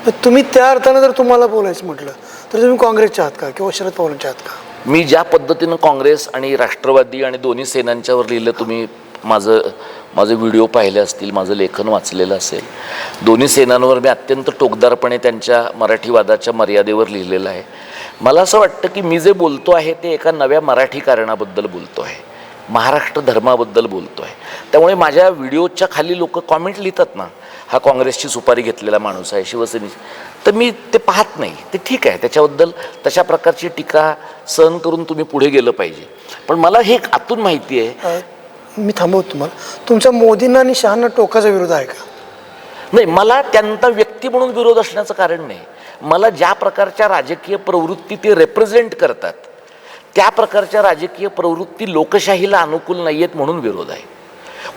पण तुम्ही त्या अर्थानं जर तुम्हाला बोलायचं म्हटलं तर तुम्ही काँग्रेसच्या आहात का किंवा शरद पवारांच्या आहात का? मी ज्या पद्धतीनं काँग्रेस आणि राष्ट्रवादी आणि दोन्ही सेनांच्यावर लिहिलं, तुम्ही माझे व्हिडिओ पाहिले असतील, माझं लेखन वाचलेलं असेल, दोन्ही सेनांवर मी अत्यंत टोकदारपणे त्यांच्या मराठीवादाच्या मर्यादेवर लिहिलेलं आहे. मला असं वाटतं की मी जे बोलतो आहे ते एका नव्या मराठी कारणाबद्दल बोलतो आहे, महाराष्ट्र धर्माबद्दल बोलतो आहे. त्यामुळे माझ्या व्हिडिओच्या खाली लोक कॉमेंट लिहितात ना, हा काँग्रेसची सुपारी घेतलेला माणूस आहे, शिवसेनेची, तर मी ते पाहत नाही. ते ठीक आहे, त्याच्याबद्दल तशा प्रकारची टीका सहन करून तुम्ही पुढे गेलं पाहिजे. पण मला हे आतून माहिती आहे. मी थांबवतो तुम्हाला. तुमचा मोदींना आणि शहांना टोकाचा विरोध आहे का? नाही, मला त्यांचा व्यक्ती म्हणून विरोध असण्याचं कारण नाही. मला ज्या प्रकारच्या राजकीय प्रवृत्ती ते रेप्रेझेंट करतात त्या प्रकारच्या राजकीय प्रवृत्ती लोकशाहीला अनुकूल नाही आहेत म्हणून विरोध आहे.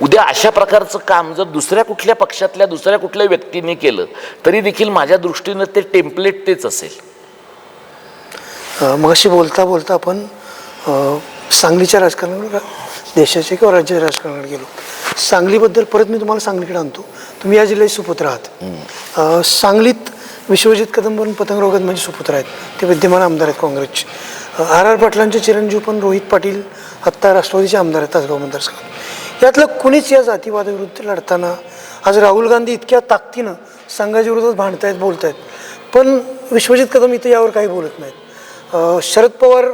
उद्या अशा प्रकारचं काम जर दुसऱ्या कुठल्या पक्षातल्या दुसऱ्या कुठल्या व्यक्तीने केलं तरी देखील माझ्या दृष्टीनं ते टेम्पलेट तेच असेल. मगाशी बोलता बोलता आपण सांगलीच्या राजकारणाकडे, देशाच्या किंवा राज्याच्या राजकारणाकडे गेलो. सांगलीबद्दल परत मी तुम्हाला सांगलीकडे आणतो. तुम्ही या जिल्ह्याचे सुपुत्र आहात. सांगलीत विश्वजित कदम आणि पतंगराव कदम माझे सुपुत्र आहेत. ते विद्यमान आमदार आहेत काँग्रेसचे. आर पाटलांचे चिरंजीव पण रोहित पाटील आत्ता राष्ट्रवादीचे आमदार आहेत तासगाव मतदारसंघात. यातलं कुणीच या जातीवादाविरुद्ध लढताना आज राहुल गांधी इतक्या ताकदीनं संघाच्या विरोधात भांडतायत, बोलतायत, पण विश्वजित कदम इथं यावर काही बोलत नाहीत. शरद पवार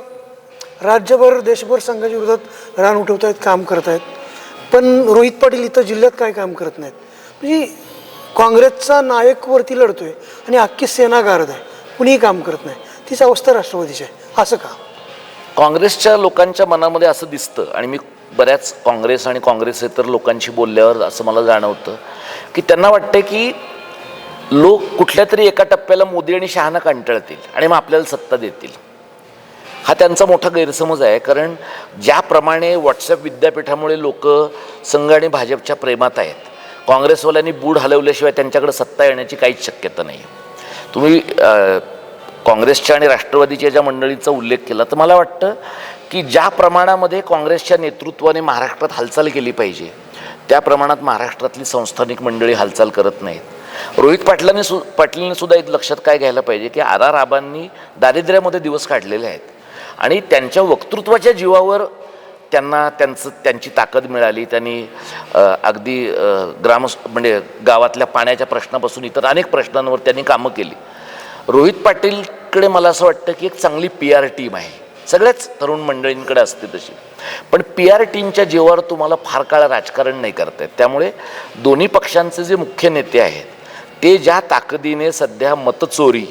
राज्यभर देशभर संघाच्या विरोधात रान उठवत आहेत, काम करत आहेत, पण रोहित पाटील इथं जिल्ह्यात काय काम करत नाहीत. म्हणजे काँग्रेसचा नायक वरती लढतोय आणि अख्खी सेना गारद आहे, कुणीही काम करत नाही. तीच अवस्था राष्ट्रवादीची आहे. असं का? काँग्रेसच्या लोकांच्या मनामध्ये असं दिसतं, आणि मी बऱ्याच काँग्रेस आणि काँग्रेसेतर लोकांशी बोलल्यावर असं मला जाणवतं की त्यांना वाटतं की लोक कुठल्या तरी एका टप्प्याला मोदी आणि शहांना कंटाळतील आणि मग आपल्याला सत्ता देतील. हा त्यांचा मोठा गैरसमज आहे. कारण ज्याप्रमाणे व्हॉट्सॲप विद्यापीठामुळे लोक संघ आणि भाजपच्या प्रेमात आहेत, काँग्रेसवाल्यांनी बूड हलवल्याशिवाय त्यांच्याकडे सत्ता येण्याची काहीच शक्यता नाही. तुम्ही काँग्रेसच्या आणि राष्ट्रवादीच्या ज्या मंडळींचा उल्लेख केला, तर मला वाटतं की ज्या प्रमाणामध्ये काँग्रेसच्या नेतृत्वाने महाराष्ट्रात हालचाल केली पाहिजे त्या प्रमाणात महाराष्ट्रातली संस्थानिक मंडळी हालचाल करत नाहीत. रोहित पाटलांनी सुद्धा एक लक्षात काय घ्यायला पाहिजे की आर आबांनी दारिद्र्यामध्ये दिवस काढलेले आहेत आणि त्यांच्या वक्तृत्वाच्या जीवावर त्यांची ताकद मिळाली. त्यांनी अगदी म्हणजे गावातल्या पाण्याच्या प्रश्नापासून इतर अनेक प्रश्नांवर त्यांनी कामं केली. रोहित पाटीलकडे मला असं वाटतं की एक चांगली PR टीम आहे. सगळ्याच तरुण मंडळींकडे असते तशी, पण PR टीमच्या जीवावर तुम्हाला फार काळ राजकारण नाही करता येत. त्यामुळे दोन्ही पक्षांचे जे मुख्य नेते आहेत ते ज्या ताकदीने सध्या मतचोरी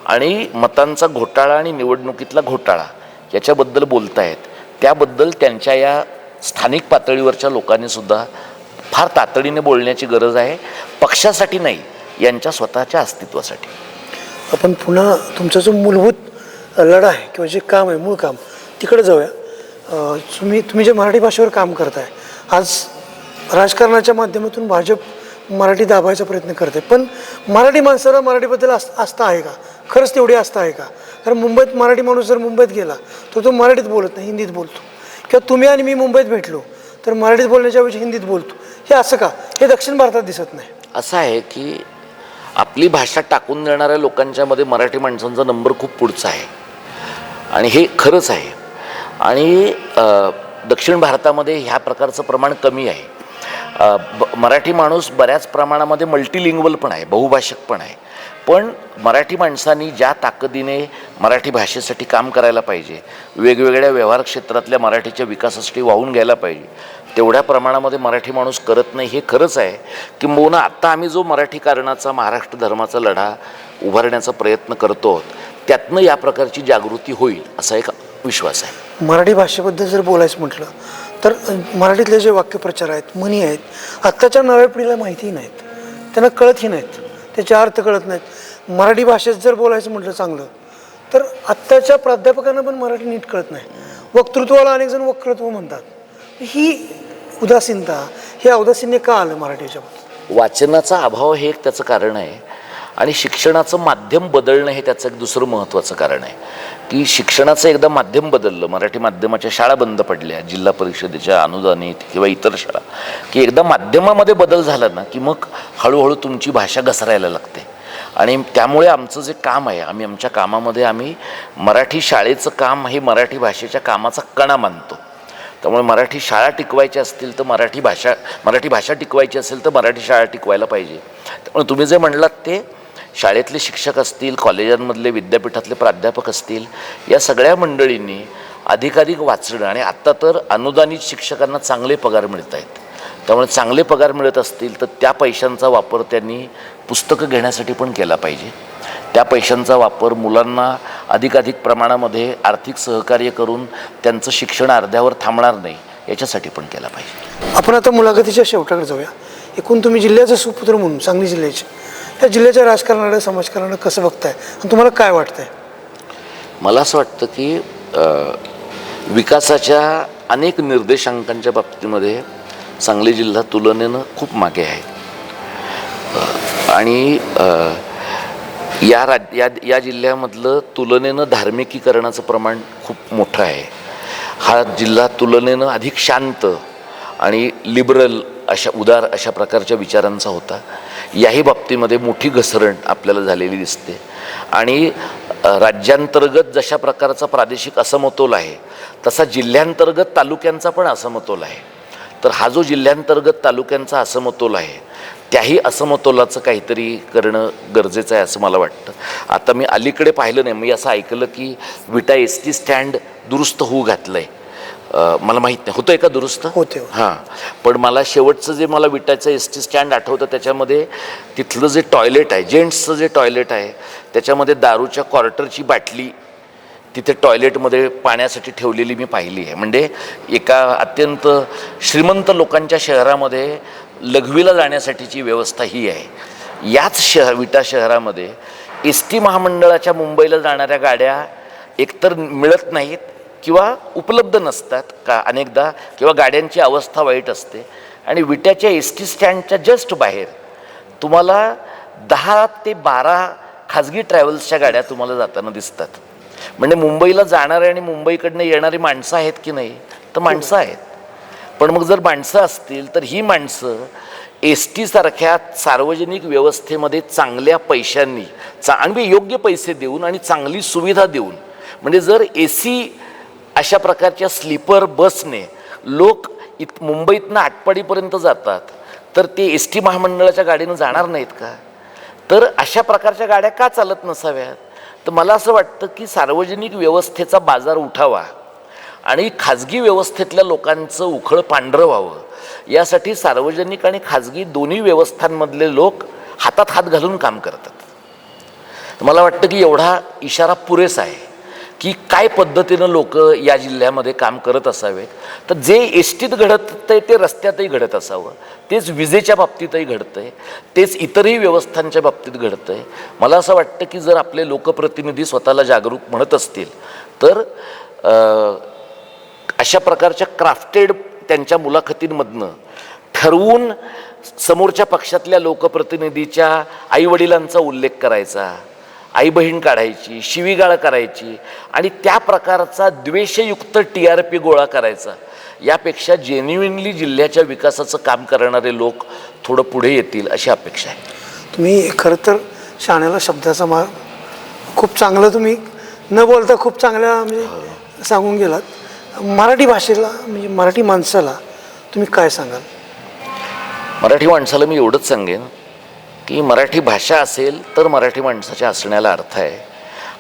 आणि मतांचा घोटाळा आणि निवडणुकीतला घोटाळा याच्याबद्दल बोलतायत, त्याबद्दल त्यांच्या या स्थानिक पातळीवरच्या लोकांनी सुद्धा फार तातडीने बोलण्याची गरज आहे. पक्षासाठी नाही, यांच्या स्वतःच्या अस्तित्वासाठी. आपण पुन्हा तुमचा जो मूलभूत लढा आहे किंवा जे काम आहे, मूळ काम, तिकडे जाऊया. तुम्ही जे मराठी भाषेवर काम करताय, आज राजकारणाच्या माध्यमातून भाजप मराठी दाबायचा प्रयत्न करते, पण मराठी माणसाला मराठीबद्दल आस्था आहे का? खरंच तेवढी आस्था आहे का? कारण मुंबईत मराठी माणूस जर मुंबईत गेला तर तो मराठीत बोलत नाही, हिंदीत बोलतो. किंवा तुम्ही आणि मी मुंबईत भेटलो तर मराठीत बोलण्याच्याऐवजी हिंदीत बोलतो. हे असं का? हे दक्षिण भारतात दिसत नाही. असं आहे की आपली भाषा टाकून देणाऱ्या लोकांच्या मध्ये मराठी माणसांचा नंबर खूप पुढचा आहे आणि हे खरंच आहे. आणि दक्षिण भारतामध्ये ह्या प्रकारचं प्रमाण कमी आहे. मराठी माणूस बऱ्याच प्रमाणामध्ये मल्टीलिंग्वल पण आहे, बहुभाषिक पण आहे. पण मराठी माणसांनी ज्या ताकदीने मराठी भाषेसाठी काम करायला पाहिजे, वेगवेगळ्या व्यवहार क्षेत्रातल्या मराठीच्या विकासासाठी वाहून घ्यायला पाहिजे, तेवढ्या प्रमाणामध्ये मराठी माणूस करत नाही. हे खरंच आहे. किंबहुना आत्ता आम्ही जो मराठी कारणाचा, महाराष्ट्र धर्माचा लढा उभारण्याचा प्रयत्न करतो त्यातनं या प्रकारची जागृती होईल असा एक विश्वास आहे. मराठी भाषेबद्दल जर बोलायचं म्हटलं तर मराठीतले जे वाक्यप्रचार आहेत, म्हणी आहेत, आत्ताच्या नव्या पिढीला माहितीही नाहीत, त्यांना कळतही नाहीत, त्याचे अर्थ कळत नाहीत. मराठी भाषेत जर बोलायचं म्हटलं चांगलं तर आत्ताच्या प्राध्यापकांना पण मराठी नीट कळत नाही. वक्तृत्वाला अनेक जण वक्रत्व म्हणतात. ही उदासीनता, हे औदासीन्य का आलं मराठीच्या? वाचनाचा अभाव हे एक त्याचं कारण आहे आणि शिक्षणाचं माध्यम बदलणं हे त्याचं एक दुसरं महत्त्वाचं कारण आहे. की शिक्षणाचं एकदा माध्यम बदललं, मराठी माध्यमाच्या शाळा बंद पडल्या, जिल्हा परिषदेच्या अनुदानित किंवा इतर शाळा, की एकदा माध्यमामध्ये बदल झाला ना की मग हळूहळू तुमची भाषा घसरायला लागते. आणि त्यामुळे आमचं जे काम आहे, आमच्या कामामध्ये आम्ही मराठी शाळेचं काम हे मराठी भाषेच्या कामाचा कणा मानतो. त्यामुळे मराठी शाळा टिकवायच्या असतील तर मराठी भाषा टिकवायची असेल तर मराठी शाळा टिकवायला पाहिजे. त्यामुळे तुम्ही जे म्हणलात ते शाळेतले शिक्षक असतील, कॉलेजांमधले विद्यापीठातले प्राध्यापक असतील, या सगळ्या मंडळींनी अधिकाधिक वाचणं, आणि आत्ता तर अनुदानित शिक्षकांना चांगले पगार मिळत आहेत. त्यामुळे चांगले पगार मिळत असतील तर त्या पैशांचा वापर त्यांनी पुस्तकं घेण्यासाठी पण केला पाहिजे. त्या पैशांचा वापर मुलांना अधिकाधिक प्रमाणामध्ये आर्थिक सहकार्य करून त्यांचं शिक्षण अर्ध्यावर थांबणार नाही याच्यासाठी पण केला पाहिजे. आपण आता मुलाखतीच्या शेवटाकडे जाऊया. एकूण तुम्ही जिल्ह्याचे सुपुत्र म्हणून, सांगली जिल्ह्याचे, या जिल्ह्याच्या राजकारणाला, समाजकारणाला कसं बघताय आणि तुम्हाला काय वाटतंय? मला असं वाटतं की विकासाच्या अनेक निर्देशांकांच्या बाबतीमध्ये सांगली जिल्हा तुलनेनं खूप मागे आहे. आणि या जिल्ह्यामधलं तुलनेनं धार्मिकीकरणाचं प्रमाण खूप मोठं आहे. हा जिल्हा तुलनेनं अधिक शांत आणि लिबरल उदार अशा प्रकारच्या विचारांचा होता. याही बाबतीमध्ये मोठी घसरण आपल्याला झालेली दिसते. आणि राज्यांतर्गत जशा प्रकारचा प्रादेशिक असमतोल आहे तसा जिल्ह्यांतर्गत तालुक्यांचा पण असमतोल आहे. तर हा जो जिल्ह्यांतर्गत तालुक्यांचा असमतोल आहे, त्याही असमतोलाचं काहीतरी करणं गरजेचं आहे असं मला वाटतं. आता मी अलीकडे पाहिलं नाही, मी असं ऐकलं की विटा ST स्टँड दुरुस्त होऊ घातलं आहे. मला माहीत नाही, होतं आहे का दुरुस्त? होते. हां, पण मला शेवटचं जे मला विटाचं ST स्टँड आठवतं, त्याच्यामध्ये तिथलं जे टॉयलेट आहे, जेंट्सचं जे टॉयलेट आहे, त्याच्यामध्ये दारूच्या क्वार्टरची बाटली तिथे टॉयलेटमध्ये पाण्यासाठी ठेवलेली मी पाहिली आहे. म्हणजे एका अत्यंत श्रीमंत लोकांच्या शहरामध्ये लघवीला जाण्यासाठीची व्यवस्था ही आहे. याच विटा शहरामध्ये ST महामंडळाच्या मुंबईला जाणाऱ्या गाड्या एकतर मिळत नाहीत किंवा उपलब्ध नसतात का अनेकदा, किंवा गाड्यांची अवस्था वाईट असते. आणि विट्याच्या ST स्टँडच्या जस्ट बाहेर तुम्हाला 10 ते 12 खाजगी ट्रॅव्हल्सच्या गाड्या तुम्हाला जाताना दिसतात. म्हणजे मुंबईला जाणारे आणि मुंबईकडनं येणारी माणसं आहेत की नाही? तर माणसं आहेत. पण मग जर माणसं असतील तर ही माणसं ST सारख्या सार्वजनिक व्यवस्थेमध्ये चांगल्या पैशांनी आणि योग्य पैसे देऊन आणि चांगली सुविधा देऊन, म्हणजे जर AC अशा प्रकारच्या स्लीपर बसने लोक मुंबईतनं आटपाडीपर्यंत जातात तर ते ST महामंडळाच्या गाडीनं जाणार नाहीत का? तर अशा प्रकारच्या गाड्या का चालत नसाव्यात? तर मला असं वाटतं की सार्वजनिक व्यवस्थेचा बाजार उठावा आणि खाजगी व्यवस्थेतल्या लोकांचं उखळ पांढरं व्हावं, यासाठी सार्वजनिक आणि खाजगी दोन्ही व्यवस्थांमधले लोक हातात हात घालून काम करतात. मला वाटतं की एवढा इशारा पुरेसा आहे की काय पद्धतीनं लोक या जिल्ह्यामध्ये काम करत असावेत. तर जे STत घडत आहे ते रस्त्यातही घडत असावं, तेच विजेच्या बाबतीतही घडतं आहे, तेच इतरही व्यवस्थांच्या बाबतीत घडतं आहे. मला असं वाटतं की जर आपले लोकप्रतिनिधी स्वतःला जागरूक म्हणत असतील तर अशा प्रकारच्या क्राफ्टेड त्यांच्या मुलाखतींमधनं ठरवून समोरच्या पक्षातल्या लोकप्रतिनिधीच्या आईवडिलांचा उल्लेख करायचा, आई बहीण काढायची, शिवीगाळ करायची आणि त्या प्रकारचा द्वेषयुक्त TRP गोळा करायचा, यापेक्षा जेन्युइनली जिल्ह्याच्या विकासाचं काम करणारे लोक थोडं पुढे येतील अशी अपेक्षा आहे. तुम्ही खरं तर शाण्याला शब्दाचा मार खूप चांगलं, तुम्ही न बोलता खूप चांगल्या म्हणजे सांगून गेलात. मराठी भाषेला म्हणजे मराठी माणसाला तुम्ही काय सांगाल? मराठी माणसाला मी एवढंच सांगेन की मराठी भाषा असेल तर मराठी माणसाच्या असण्याला अर्थ आहे.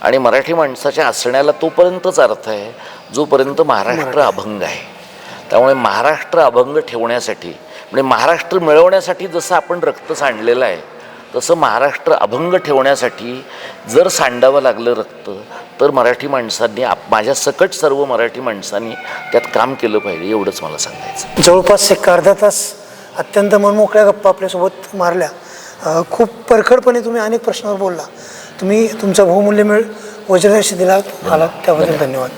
आणि मराठी माणसाच्या असण्याला तोपर्यंतच अर्थ आहे जोपर्यंत महाराष्ट्र अभंग आहे. त्यामुळे महाराष्ट्र अभंग ठेवण्यासाठी, म्हणजे महाराष्ट्र मिळवण्यासाठी जसं आपण रक्त सांडलेलं आहे तसं महाराष्ट्र अभंग ठेवण्यासाठी जर सांडावं लागलं रक्त तर मराठी माणसांनी माझ्या सकट सर्व मराठी माणसांनी त्यात काम केलं पाहिजे, एवढंच मला सांगायचं. जवळपास एक अर्धा तास अत्यंत मनमोकळ्या गप्पा आपल्यासोबत मारल्या. खूप परखडपणे तुम्ही अनेक प्रश्नावर बोलला. तुम्ही तुमचा बहुमूल्य वेळ वज्रदर्शी दिला आलात त्याबद्दल धन्यवाद.